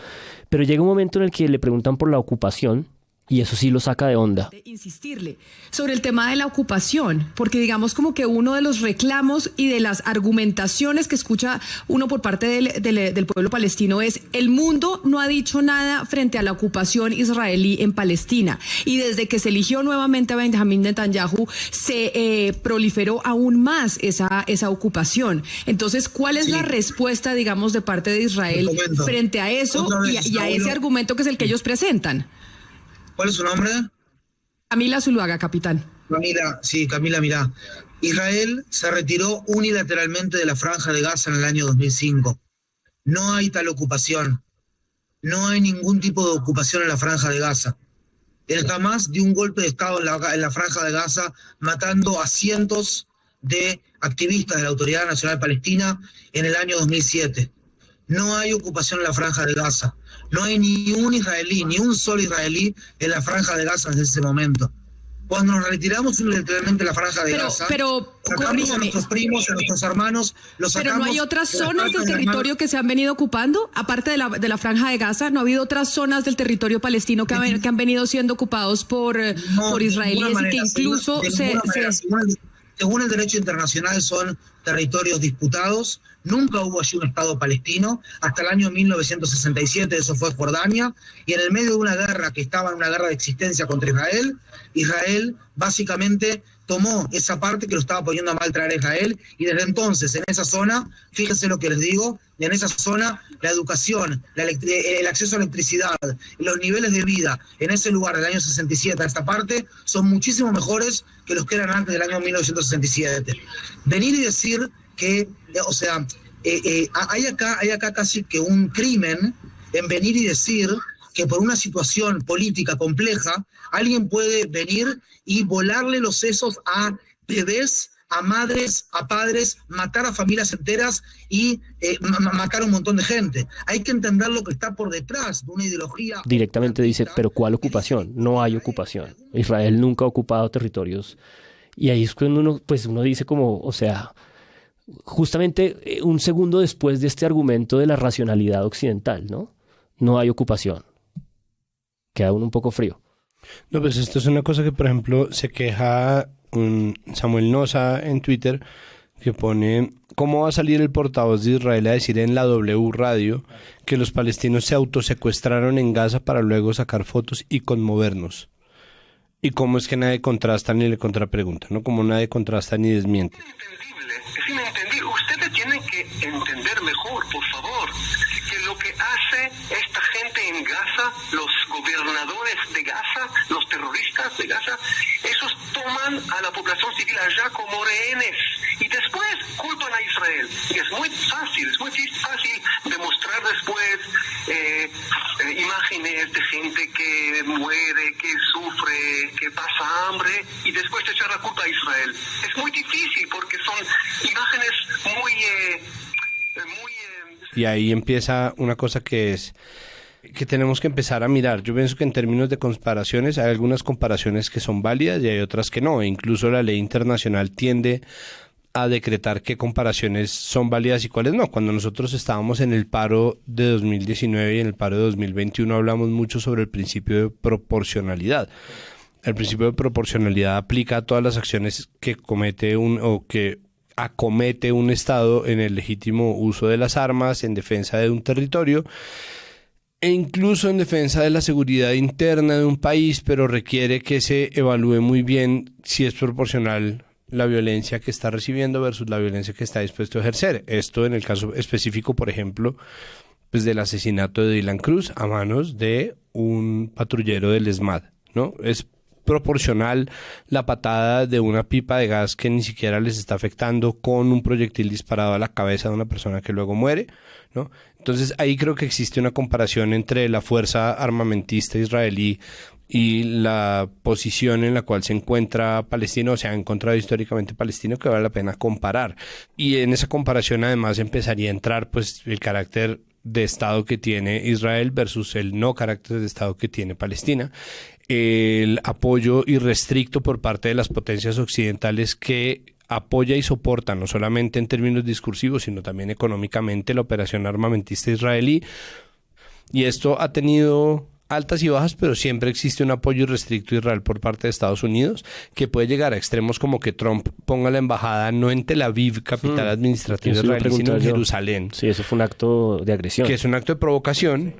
Pero llega un momento en el que le preguntan por la ocupación y eso sí lo saca de onda.
Insistirle sobre el tema de la ocupación, porque digamos como que uno de los reclamos y de las argumentaciones que escucha uno por parte del pueblo palestino es: el mundo no ha dicho nada frente a la ocupación israelí en Palestina, y desde que se eligió nuevamente a Benjamín Netanyahu se proliferó aún más esa ocupación. Entonces, ¿cuál es la respuesta, digamos, de parte de Israel frente a eso y a ese argumento que es el que ellos presentan?
¿Cuál es su nombre?
Camila Zuluaga, capitán.
Camila, mira. Israel se retiró unilateralmente de la Franja de Gaza en el año 2005. No hay tal ocupación. No hay ningún tipo de ocupación en la Franja de Gaza. El Hamás dio un golpe de Estado en la Franja de Gaza, matando a cientos de activistas de la Autoridad Nacional Palestina en el año 2007. No hay ocupación en la Franja de Gaza. No hay ni un israelí, ni un solo israelí en la Franja de Gaza desde ese momento. Cuando nos retiramos unilateralmente de la Franja de Gaza, sacamos a nuestros primos, a nuestros hermanos, los sacamos.
¿Pero no hay otras zonas del territorio que se han venido ocupando? Aparte de la Franja de Gaza, ¿no ha habido otras zonas del territorio palestino que han venido siendo ocupados por israelíes y que incluso
según el derecho internacional son territorios disputados, nunca hubo allí un Estado palestino, hasta el año 1967, eso fue Jordania, y en el medio de una guerra que estaba en una guerra de existencia contra Israel, Israel básicamente tomó esa parte que lo estaba poniendo a mal traer a Israel, y desde entonces en esa zona, fíjense lo que les digo, en esa zona la educación, el acceso a la electricidad, los niveles de vida en ese lugar del año 67 a esta parte son muchísimo mejores que los que eran antes del año 1967. Venir y decir que, o sea, hay acá casi que un crimen en venir y decir que por una situación política compleja alguien puede venir y volarle los sesos a bebés, a madres, a padres, matar a familias enteras y matar a un montón de gente. Hay que entender lo que está por detrás de una ideología.
Directamente dice, pero ¿cuál ocupación? No hay ocupación. Israel nunca ha ocupado territorios. Y ahí es cuando uno dice como, o sea, justamente un segundo después de este argumento de la racionalidad occidental, ¿no? No hay ocupación. Queda uno un poco frío.
No, pues esto es una cosa que, por ejemplo, se queja Samuel Noza en Twitter, que pone: ¿cómo va a salir el portavoz de Israel a decir en la W Radio que los palestinos se autosecuestraron en Gaza para luego sacar fotos y conmovernos? ¿Y cómo es que nadie contrasta ni le contrapregunta, ¿no? Como nadie contrasta ni desmiente.
Es inentendible. Ustedes tienen que entender mejor, por favor, que lo que hace esta gente en Gaza, los gobernadores de Gaza, los terroristas de Gaza, esos toman a la población civil allá como rehenes y después culpan a Israel. Y es muy fácil demostrar después imágenes de gente que muere, que sufre, que pasa hambre y después echar la culpa a Israel. Es muy difícil porque son imágenes muy...
Y ahí empieza una cosa que tenemos que empezar a mirar. Yo pienso que en términos de comparaciones hay algunas comparaciones que son válidas y hay otras que no. E incluso la ley internacional tiende a decretar qué comparaciones son válidas y cuáles no. Cuando nosotros estábamos en el paro de 2019 y en el paro de 2021 hablamos mucho sobre el principio de proporcionalidad. El principio de proporcionalidad aplica a todas las acciones que comete que acomete un Estado en el legítimo uso de las armas, en defensa de un territorio e incluso en defensa de la seguridad interna de un país, pero requiere que se evalúe muy bien si es proporcional la violencia que está recibiendo versus la violencia que está dispuesto a ejercer. Esto en el caso específico, por ejemplo, pues del asesinato de Dylan Cruz a manos de un patrullero del ESMAD, ¿no? Es proporcional la patada de una pipa de gas que ni siquiera les está afectando con un proyectil disparado a la cabeza de una persona que luego muere, ¿no? Entonces ahí creo que existe una comparación entre la fuerza armamentista israelí y la posición en la cual se encuentra Palestina, o sea, ha encontrado históricamente Palestina, que vale la pena comparar. Y en esa comparación además empezaría a entrar pues el carácter de Estado que tiene Israel versus el no carácter de Estado que tiene Palestina, el apoyo irrestricto por parte de las potencias occidentales que apoya y soporta no solamente en términos discursivos sino también económicamente la operación armamentista israelí, y esto ha tenido altas y bajas, pero siempre existe un apoyo irrestricto a Israel por parte de Estados Unidos, que puede llegar a extremos como que Trump ponga la embajada no en Tel Aviv, capital administrativa israelí, sino en Jerusalén.
Sí, eso fue un acto de agresión.
Que es un acto de provocación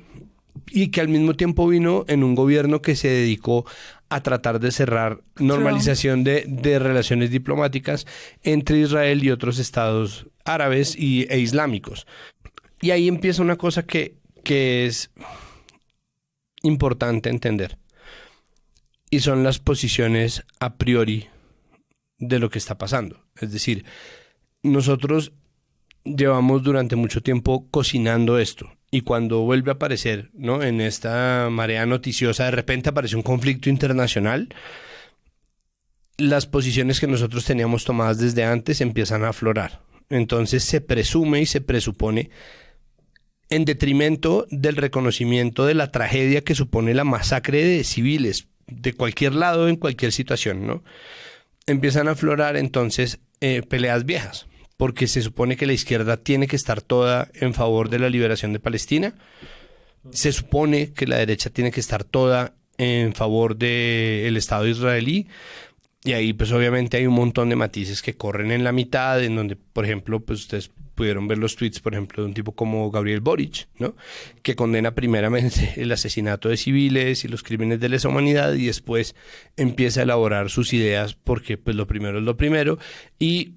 y que al mismo tiempo vino en un gobierno que se dedicó a tratar de cerrar normalización de relaciones diplomáticas entre Israel y otros estados árabes e islámicos. Y ahí empieza una cosa que es importante entender, y son las posiciones a priori de lo que está pasando. Es decir, nosotros llevamos durante mucho tiempo cocinando esto, y cuando vuelve a aparecer, ¿no?, en esta marea noticiosa, de repente aparece un conflicto internacional, las posiciones que nosotros teníamos tomadas desde antes empiezan a aflorar. Entonces se presume y se presupone, en detrimento del reconocimiento de la tragedia que supone la masacre de civiles de cualquier lado, en cualquier situación, ¿no? Empiezan a aflorar entonces peleas viejas, porque se supone que la izquierda tiene que estar toda en favor de la liberación de Palestina, se supone que la derecha tiene que estar toda en favor del Estado israelí, Y ahí pues obviamente hay un montón de matices que corren en la mitad, en donde, por ejemplo, pues ustedes pudieron ver los tweets, por ejemplo, de un tipo como Gabriel Boric, ¿no? Que condena primeramente el asesinato de civiles y los crímenes de lesa humanidad y después empieza a elaborar sus ideas porque pues lo primero es lo primero, y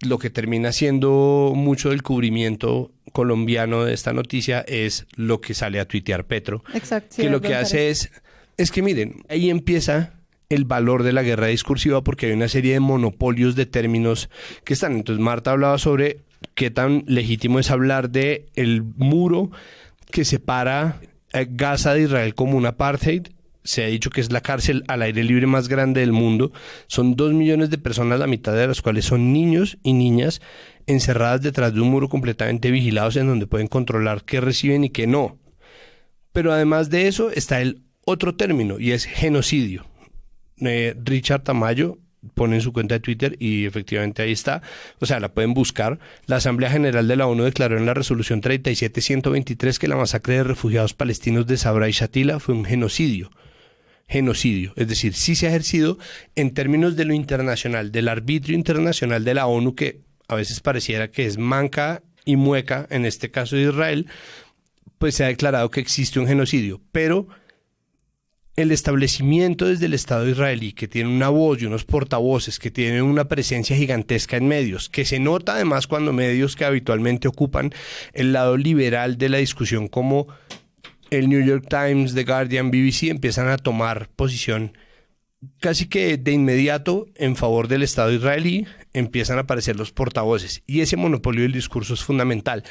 lo que termina siendo mucho del cubrimiento colombiano de esta noticia es lo que sale a tuitear Petro.
Exacto.
Que lo que hace es que miren, ahí empieza el valor de la guerra discursiva porque hay una serie de monopolios de términos que están. Entonces Marta hablaba sobre qué tan legítimo es hablar de el muro que separa Gaza de Israel como un apartheid. Se ha dicho que es la cárcel al aire libre más grande del mundo. Son 2 millones de personas, la mitad de las cuales son niños y niñas encerradas detrás de un muro completamente vigilados en donde pueden controlar qué reciben y qué no. Pero además de eso está el otro término y es genocidio. Richard Tamayo pone en su cuenta de Twitter y efectivamente ahí está, o sea, la pueden buscar. La Asamblea General de la ONU declaró en la resolución 37123 que la masacre de refugiados palestinos de Sabra y Shatila fue un genocidio, es decir, sí se ha ejercido en términos de lo internacional, del arbitrio internacional de la ONU, que a veces pareciera que es manca y mueca, en este caso de Israel, pues se ha declarado que existe un genocidio, pero el establecimiento desde el Estado israelí, que tiene una voz y unos portavoces, que tienen una presencia gigantesca en medios, que se nota además cuando medios que habitualmente ocupan el lado liberal de la discusión, como el New York Times, The Guardian, BBC, empiezan a tomar posición casi que de inmediato en favor del Estado israelí, empiezan a aparecer los portavoces. Y ese monopolio del discurso es fundamental.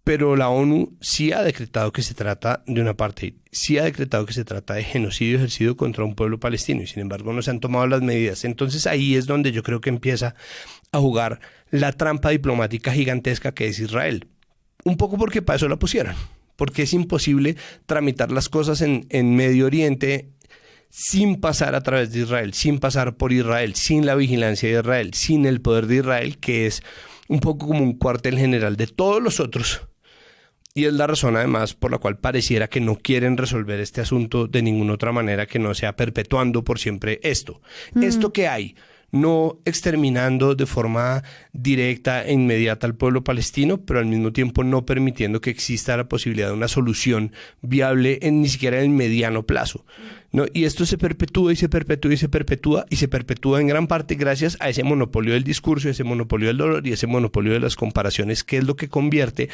Pero la ONU sí ha decretado que se trata de un apartheid, sí ha decretado que se trata de genocidio ejercido contra un pueblo palestino y sin embargo no se han tomado las medidas. Entonces ahí es donde yo creo que empieza a jugar la trampa diplomática gigantesca que es Israel. Un poco porque para eso la pusieron, porque es imposible tramitar las cosas en Medio Oriente sin pasar a través de Israel, sin pasar por Israel, sin la vigilancia de Israel, sin el poder de Israel, que es un poco como un cuartel general de todos los otros. Y es la razón, además, por la cual pareciera que no quieren resolver este asunto de ninguna otra manera que no sea perpetuando por siempre esto. Esto que hay, no exterminando de forma directa e inmediata al pueblo palestino, pero al mismo tiempo no permitiendo que exista la posibilidad de una solución viable ni siquiera en el mediano plazo, ¿no? Y esto se perpetúa y se perpetúa y se perpetúa y se perpetúa en gran parte gracias a ese monopolio del discurso, ese monopolio del dolor y ese monopolio de las comparaciones, que es lo que convierte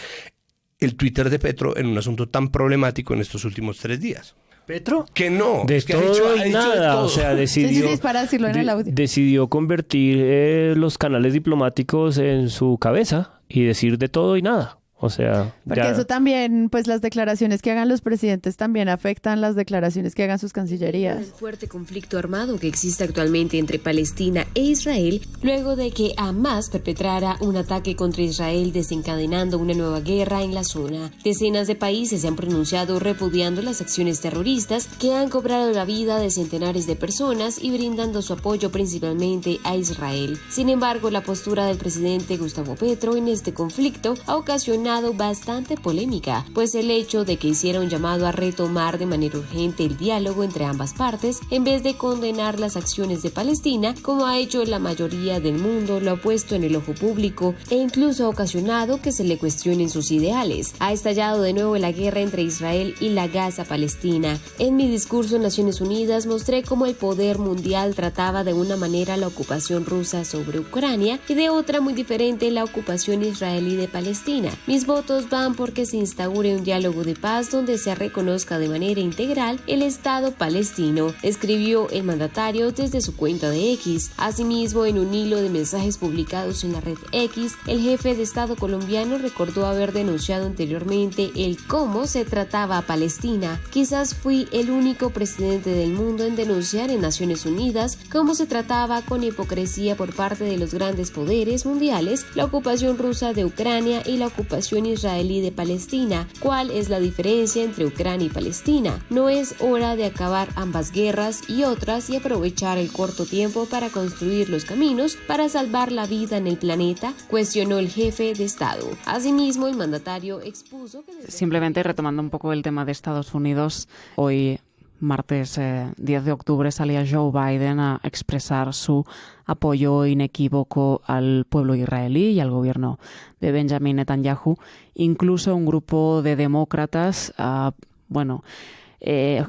el Twitter de Petro en un asunto tan problemático en estos últimos 3 días.
¿Petro?
Que no.
De
es que
todo
ha
y
dicho de
nada.
todo.
O sea, decidió,
Sí, para decirlo en el audio.
decidió convertir los canales diplomáticos en su cabeza y decir de todo y nada. O sea,
Porque eso también, pues las declaraciones que hagan los presidentes también afectan las declaraciones que hagan sus cancillerías.
El fuerte conflicto armado que existe actualmente entre Palestina e Israel, luego de que Hamás perpetrara un ataque contra Israel desencadenando una nueva guerra en la zona. Decenas de países se han pronunciado repudiando las acciones terroristas que han cobrado la vida de centenares de personas y brindando su apoyo principalmente a Israel. Sin embargo, la postura del presidente Gustavo Petro en este conflicto ha ocasionado bastante polémica, pues el hecho de que hiciera un llamado a retomar de manera urgente el diálogo entre ambas partes, en vez de condenar las acciones de Palestina, como ha hecho la mayoría del mundo, lo ha puesto en el ojo público e incluso ha ocasionado que se le cuestionen sus ideales. Ha estallado de nuevo la guerra entre Israel y la Gaza palestina. En mi discurso en Naciones Unidas mostré cómo el poder mundial trataba de una manera la ocupación rusa sobre Ucrania y de otra muy diferente la ocupación israelí de Palestina. Mis votos van porque se instaure un diálogo de paz donde se reconozca de manera integral el Estado palestino, escribió el mandatario desde su cuenta de X. Asimismo, en un hilo de mensajes publicados en la red X, el jefe de Estado colombiano recordó haber denunciado anteriormente el cómo se trataba a Palestina. Quizás fui el único presidente del mundo en denunciar en Naciones Unidas cómo se trataba con hipocresía por parte de los grandes poderes mundiales la ocupación rusa de Ucrania y la ocupación israelí de Palestina. ¿Cuál es la diferencia entre Ucrania y Palestina? ¿No es hora de acabar ambas guerras y otras y aprovechar el corto tiempo para construir los caminos para salvar la vida en el planeta?, cuestionó el jefe de Estado. Asimismo, el mandatario expuso que...
Simplemente retomando un poco el tema de Estados Unidos, hoy martes 10 de octubre salía Joe Biden a expresar su apoyo inequívoco al pueblo israelí y al gobierno de Benjamin Netanyahu. Incluso un grupo de demócratas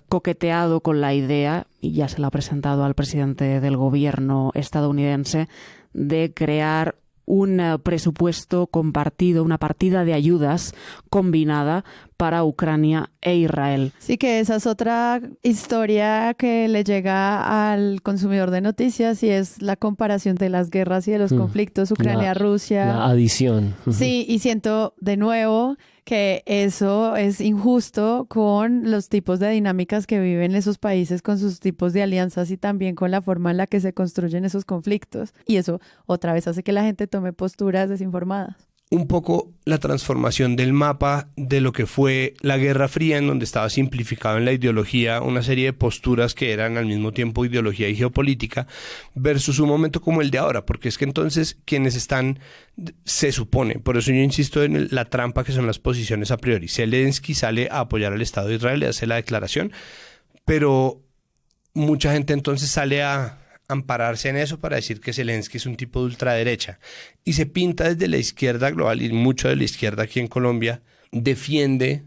coqueteado con la idea, y ya se la ha presentado al presidente del gobierno estadounidense, de crear un presupuesto compartido, una partida de ayudas combinada para Ucrania e Israel.
Sí, que esa es otra historia que le llega al consumidor de noticias, y es la comparación de las guerras y de los conflictos Ucrania-Rusia.
La adición.
Sí, y siento de nuevo que eso es injusto con los tipos de dinámicas que viven esos países, con sus tipos de alianzas y también con la forma en la que se construyen esos conflictos. Y eso otra vez hace que la gente tome posturas desinformadas.
Un poco la transformación del mapa de lo que fue la Guerra Fría, en donde estaba simplificado en la ideología una serie de posturas que eran al mismo tiempo ideología y geopolítica, versus un momento como el de ahora, porque es que entonces quienes están, se supone, por eso yo insisto en la trampa que son las posiciones a priori. Zelensky sale a apoyar al Estado de Israel y hace la declaración, pero mucha gente entonces sale a ampararse en eso para decir que Zelensky es un tipo de ultraderecha, y se pinta desde la izquierda global, y mucho de la izquierda aquí en Colombia defiende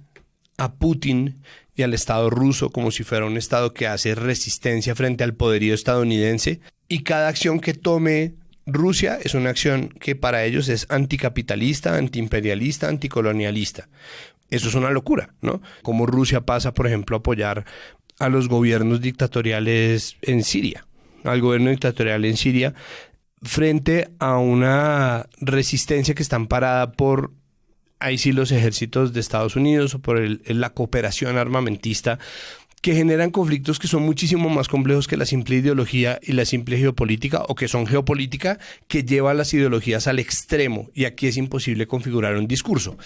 a Putin y al Estado ruso como si fuera un Estado que hace resistencia frente al poderío estadounidense, y cada acción que tome Rusia es una acción que para ellos es anticapitalista, antiimperialista, anticolonialista. Eso es una locura, ¿no? Como Rusia pasa, por ejemplo, a apoyar a los gobiernos dictatoriales en Siria, al gobierno dictatorial en Siria, frente a una resistencia que está amparada por, ahí sí, los ejércitos de Estados Unidos o por la cooperación armamentista, que generan conflictos que son muchísimo más complejos que la simple ideología y la simple geopolítica, o que son geopolítica que lleva las ideologías al extremo, y aquí es imposible configurar un discurso.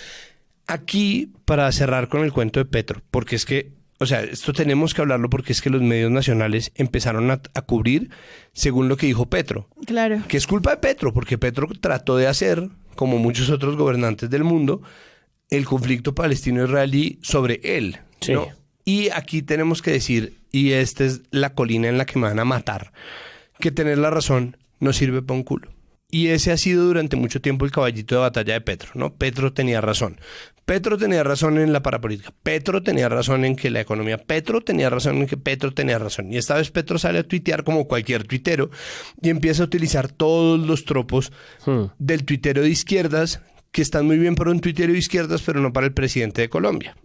Aquí, para cerrar con el cuento de Petro, porque es que esto tenemos que hablarlo, porque es que los medios nacionales empezaron a cubrir según lo que dijo Petro.
Claro.
Que es culpa de Petro, porque Petro trató de hacer, como muchos otros gobernantes del mundo, el conflicto palestino-israelí sobre él,
sí,
¿no? Y aquí tenemos que decir, y esta es la colina en la que me van a matar, que tener la razón no sirve para un culo. Y ese ha sido durante mucho tiempo el caballito de batalla de Petro, ¿no? Petro tenía razón. Petro tenía razón en la parapolítica. Petro tenía razón en que la economía. Petro tenía razón en que Petro tenía razón. Y esta vez Petro sale a tuitear como cualquier tuitero y empieza a utilizar todos los tropos del tuitero de izquierdas, que están muy bien para un tuitero de izquierdas, pero no para el presidente de Colombia.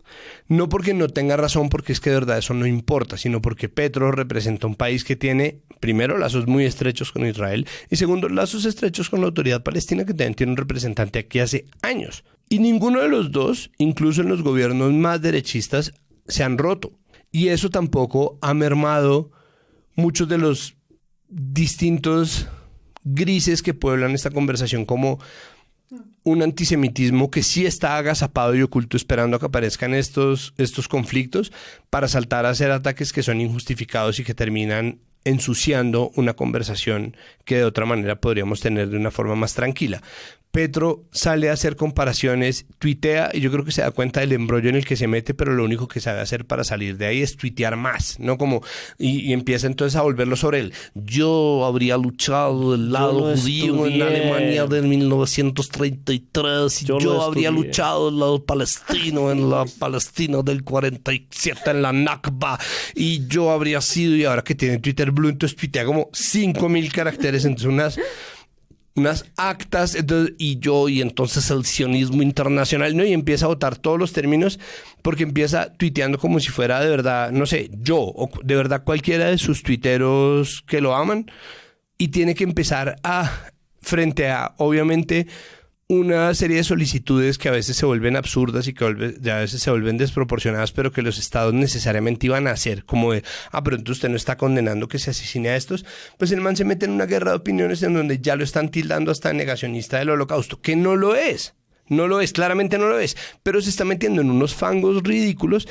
No porque no tenga razón, porque es que de verdad eso no importa, sino porque Petro representa un país que tiene, primero, lazos muy estrechos con Israel, y segundo, lazos estrechos con la autoridad palestina, que también tiene un representante aquí hace años. Y ninguno de los dos, incluso en los gobiernos más derechistas, se han roto. Y eso tampoco ha mermado muchos de los distintos grises que pueblan esta conversación, como un antisemitismo que sí está agazapado y oculto, esperando a que aparezcan estos conflictos para saltar a hacer ataques que son injustificados y que terminan ensuciando una conversación que de otra manera podríamos tener de una forma más tranquila. Petro sale a hacer comparaciones, tuitea, y yo creo que se da cuenta del embrollo en el que se mete, pero lo único que sabe hacer para salir de ahí es tuitear más, ¿no? Y empieza entonces a volverlo sobre él. Yo habría luchado del lado judío en la Alemania de 1933, yo habría luchado del lado palestino en la Palestina del 47, en la Nakba, y yo habría sido, y ahora que tiene Twitter Blue, entonces tuitea como 5.000 caracteres, entonces unas actas, y entonces el sionismo internacional, ¿no? Y empieza a botar todos los términos, porque empieza tuiteando como si fuera de verdad, no sé, yo, o de verdad cualquiera de sus tuiteros que lo aman, y tiene que empezar frente a, obviamente, una serie de solicitudes que a veces se vuelven absurdas y que a veces se vuelven desproporcionadas, pero que los estados necesariamente iban a hacer, como de, pero entonces usted no está condenando que se asesine a estos. Pues el man se mete en una guerra de opiniones en donde ya lo están tildando hasta negacionista del holocausto, que no lo es, claramente no lo es, pero se está metiendo en unos fangos ridículos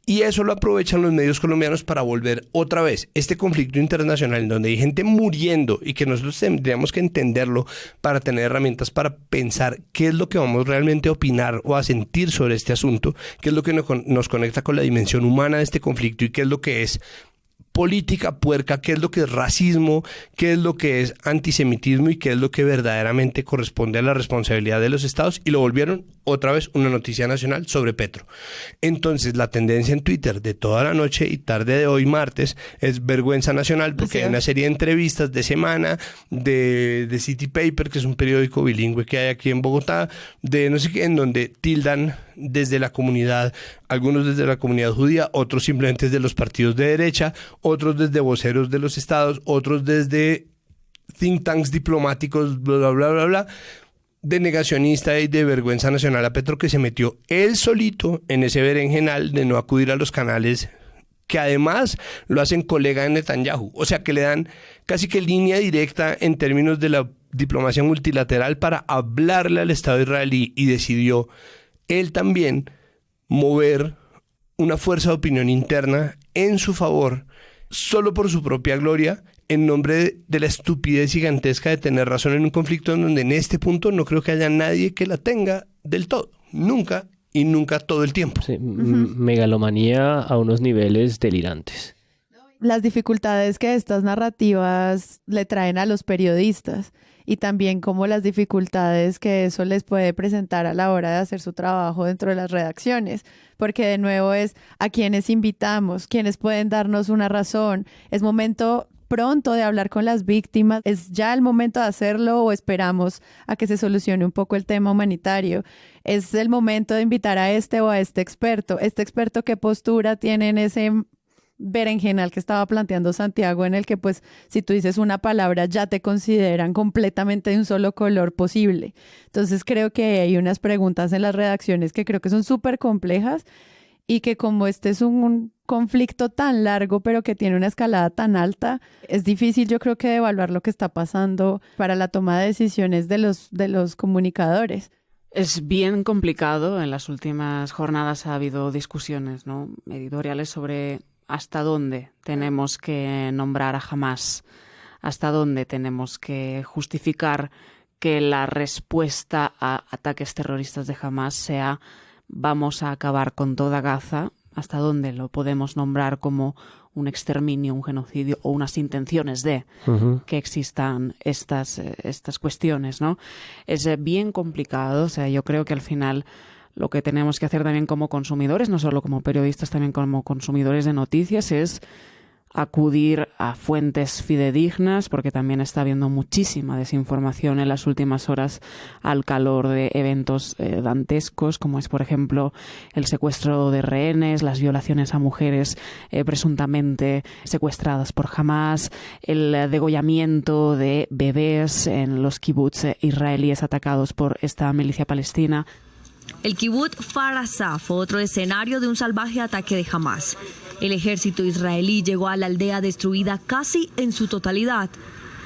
Y eso lo aprovechan los medios colombianos para volver otra vez este conflicto internacional en donde hay gente muriendo y que nosotros tendríamos que entenderlo para tener herramientas para pensar qué es lo que vamos realmente a opinar o a sentir sobre este asunto, qué es lo que nos conecta con la dimensión humana de este conflicto y qué es lo que es política puerca, qué es lo que es racismo, qué es lo que es antisemitismo y qué es lo que verdaderamente corresponde a la responsabilidad de los estados, y lo volvieron otra vez una noticia nacional sobre Petro. Entonces la tendencia en Twitter de toda la noche y tarde de hoy martes es vergüenza nacional, porque hay una serie de entrevistas de semana de City Paper, que es un periódico bilingüe que hay aquí en Bogotá, de no sé qué, en donde tildan desde la comunidad, algunos desde la comunidad judía, otros simplemente desde los partidos de derecha, otros desde voceros de los estados, otros desde think tanks diplomáticos, bla, bla, bla, bla, bla, de negacionista y de vergüenza nacional a Petro, que se metió él solito en ese berenjenal de no acudir a los canales que además lo hacen colega de Netanyahu, o sea que le dan casi que línea directa en términos de la diplomacia multilateral para hablarle al Estado israelí, y decidió él también mover una fuerza de opinión interna en su favor, solo por su propia gloria, en nombre de la estupidez gigantesca de tener razón en un conflicto en donde en este punto no creo que haya nadie que la tenga del todo, nunca y nunca todo el tiempo.
Sí, megalomanía a unos niveles delirantes.
Las dificultades que estas narrativas le traen a los periodistas, y también como las dificultades que eso les puede presentar a la hora de hacer su trabajo dentro de las redacciones, porque de nuevo es a quienes invitamos, quienes pueden darnos una razón. Es momento pronto de hablar con las víctimas, es ya el momento de hacerlo, o esperamos a que se solucione un poco el tema humanitario. Es el momento de invitar a este o a este experto qué postura tiene en ese berenjenal que estaba planteando Santiago, en el que pues si tú dices una palabra ya te consideran completamente de un solo color posible. Entonces creo que hay unas preguntas en las redacciones que creo que son súper complejas, y que como este es un conflicto tan largo pero que tiene una escalada tan alta, es difícil yo creo que de evaluar lo que está pasando para la toma de decisiones de los comunicadores.
Es bien complicado. En las últimas jornadas ha habido discusiones, ¿no?, editoriales sobre hasta dónde tenemos que nombrar a Hamás, hasta dónde tenemos que justificar que la respuesta a ataques terroristas de Hamás sea vamos a acabar con toda Gaza, hasta dónde lo podemos nombrar como un exterminio, un genocidio o unas intenciones de que existan estas cuestiones, ¿no? Es bien complicado. O sea, yo creo que al final lo que tenemos que hacer también como consumidores, no solo como periodistas, también como consumidores de noticias, es acudir a fuentes fidedignas, porque también está habiendo muchísima desinformación en las últimas horas al calor de eventos dantescos, como es, por ejemplo, el secuestro de rehenes, las violaciones a mujeres presuntamente secuestradas por Hamás, el degollamiento de bebés en los kibutz israelíes atacados por esta milicia palestina.
El kibutz Kfar Aza fue otro escenario de un salvaje ataque de Hamás. El ejército israelí llegó a la aldea destruida casi en su totalidad.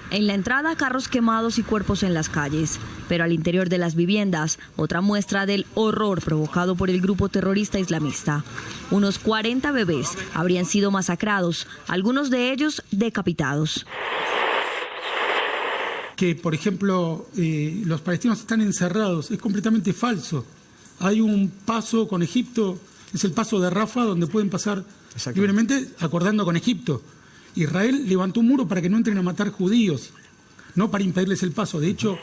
En la entrada, carros quemados y cuerpos en las calles. Pero al interior de las viviendas, otra muestra del horror provocado por el grupo terrorista islamista. Unos 40 bebés habrían sido masacrados, algunos de ellos decapitados.
Que, por ejemplo, los palestinos están encerrados, es completamente falso. Hay un paso con Egipto, es el paso de Rafah, donde pueden pasar libremente acordando con Egipto. Israel levantó un muro para que no entren a matar judíos, no para impedirles el paso. De hecho,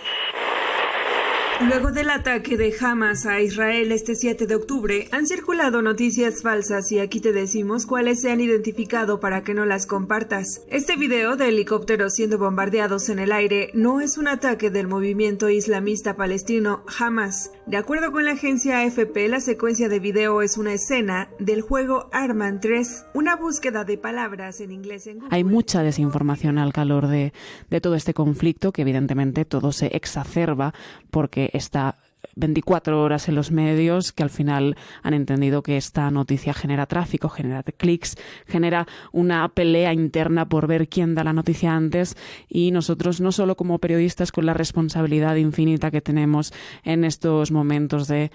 luego del ataque de Hamás a Israel este 7 de octubre, han circulado noticias falsas y aquí te decimos cuáles se han identificado para que no las compartas. Este video de helicópteros siendo bombardeados en el aire no es un ataque del movimiento islamista palestino Hamás. De acuerdo con la agencia AFP, la secuencia de video es una escena del juego Arman 3, una búsqueda de palabras en inglés en Google.
Hay mucha desinformación al calor de todo este conflicto, que evidentemente todo se exacerba porque está 24 horas en los medios, que al final han entendido que esta noticia genera tráfico, genera clics, genera una pelea interna por ver quién da la noticia antes, y nosotros, no solo como periodistas, con la responsabilidad infinita que tenemos en estos momentos de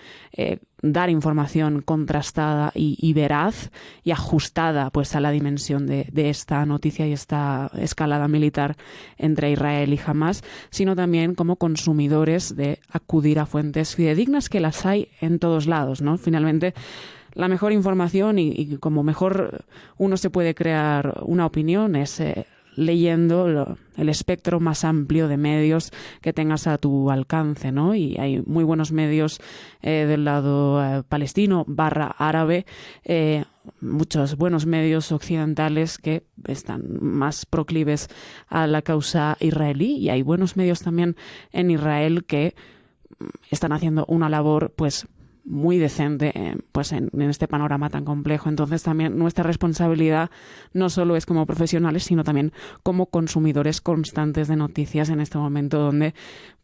dar información contrastada y veraz y ajustada pues a la dimensión de esta noticia y esta escalada militar entre Israel y Hamás, sino también como consumidores de acudir a fuentes fidedignas, que las hay en todos lados, ¿no? Finalmente, la mejor información y como mejor uno se puede crear una opinión es leyendo el espectro más amplio de medios que tengas a tu alcance, ¿no? Y hay muy buenos medios del lado palestino / árabe, muchos buenos medios occidentales que están más proclives a la causa israelí, y hay buenos medios también en Israel que están haciendo una labor pues muy decente pues en este panorama tan complejo. Entonces también nuestra responsabilidad no solo es como profesionales, sino también como consumidores constantes de noticias en este momento donde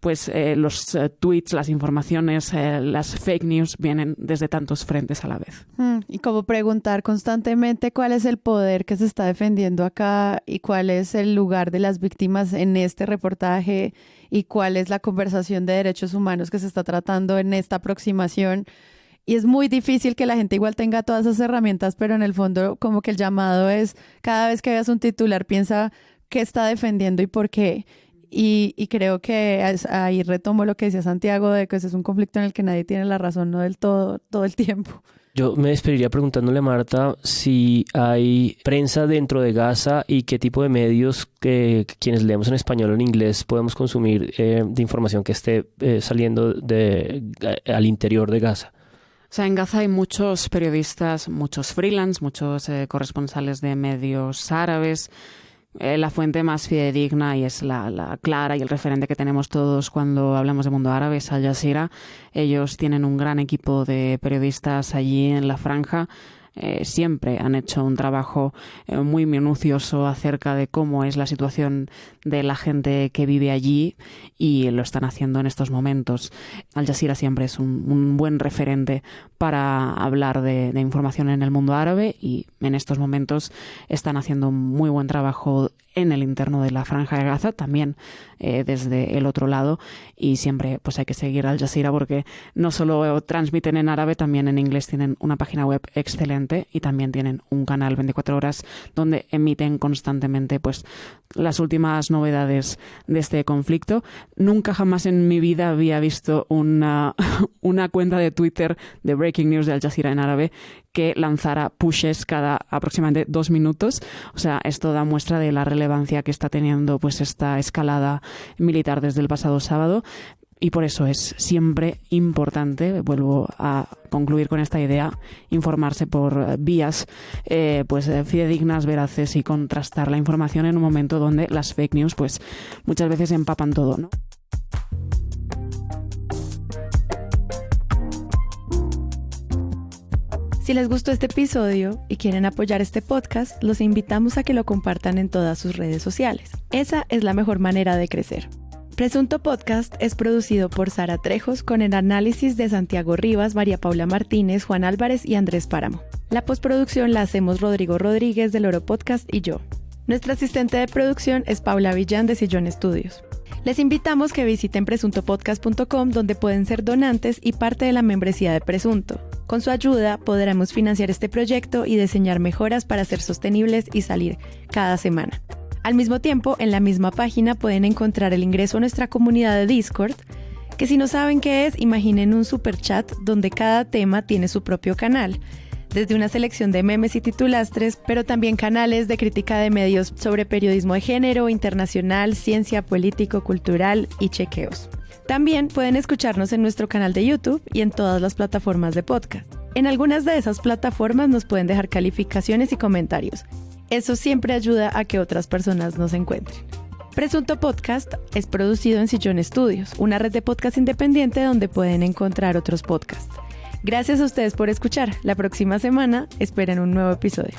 pues los tweets, las informaciones, las fake news vienen desde tantos frentes a la vez.
Y como preguntar constantemente cuál es el poder que se está defendiendo acá y cuál es el lugar de las víctimas en este reportaje y cuál es la conversación de derechos humanos que se está tratando en esta aproximación. Y es muy difícil que la gente igual tenga todas esas herramientas, pero en el fondo como que el llamado es, cada vez que veas un titular, piensa qué está defendiendo y por qué. Y creo que ahí retomo lo que decía Santiago, de que ese es un conflicto en el que nadie tiene la razón, no del todo el tiempo.
Yo me despediría preguntándole a Marta si hay prensa dentro de Gaza y qué tipo de medios que quienes leemos en español o en inglés podemos consumir de información que esté saliendo al interior de Gaza.
O sea, en Gaza hay muchos periodistas, muchos freelance, muchos corresponsales de medios árabes. La fuente más fidedigna y es la clara y el referente que tenemos todos cuando hablamos de mundo árabe es Al Jazeera. Ellos tienen un gran equipo de periodistas allí en la franja. Siempre han hecho un trabajo muy minucioso acerca de cómo es la situación de la gente que vive allí, y lo están haciendo en estos momentos. Al Jazeera siempre es un buen referente para hablar de información en el mundo árabe, y en estos momentos están haciendo un muy buen trabajo en el interno de la Franja de Gaza, también desde el otro lado, y siempre pues hay que seguir Al Jazeera porque no solo transmiten en árabe, también en inglés tienen una página web excelente y también tienen un canal 24 horas donde emiten constantemente pues las últimas novedades de este conflicto. Nunca jamás en mi vida había visto una cuenta de Twitter de Breaking News de Al Jazeera en árabe que lanzara pushes cada aproximadamente 2 minutos. O sea, esto da muestra de la relevancia que está teniendo pues esta escalada militar desde el pasado sábado. Y por eso es siempre importante, vuelvo a concluir con esta idea, informarse por vías pues fidedignas, veraces, y contrastar la información en un momento donde las fake news pues muchas veces empapan todo, ¿no?
Si les gustó este episodio y quieren apoyar este podcast, los invitamos a que lo compartan en todas sus redes sociales. Esa es la mejor manera de crecer. Presunto Podcast es producido por Sara Trejos con el análisis de Santiago Rivas, María Paula Martínez, Juan Álvarez y Andrés Páramo. La postproducción la hacemos Rodrigo Rodríguez del Oro Podcast y yo. Nuestra asistente de producción es Paula Villán de Sillón Estudios. Les invitamos que visiten presuntopodcast.com, donde pueden ser donantes y parte de la membresía de Presunto. Con su ayuda podremos financiar este proyecto y diseñar mejoras para ser sostenibles y salir cada semana. Al mismo tiempo, en la misma página pueden encontrar el ingreso a nuestra comunidad de Discord, que si no saben qué es, imaginen un superchat donde cada tema tiene su propio canal, desde una selección de memes y titulastres, pero también canales de crítica de medios sobre periodismo de género, internacional, ciencia, político, cultural y chequeos. También pueden escucharnos en nuestro canal de YouTube y en todas las plataformas de podcast. En algunas de esas plataformas nos pueden dejar calificaciones y comentarios. Eso siempre ayuda a que otras personas nos encuentren. Presunto Podcast es producido en Sillón Estudios, una red de podcast independiente donde pueden encontrar otros podcasts. Gracias a ustedes por escuchar. La próxima semana esperen un nuevo episodio.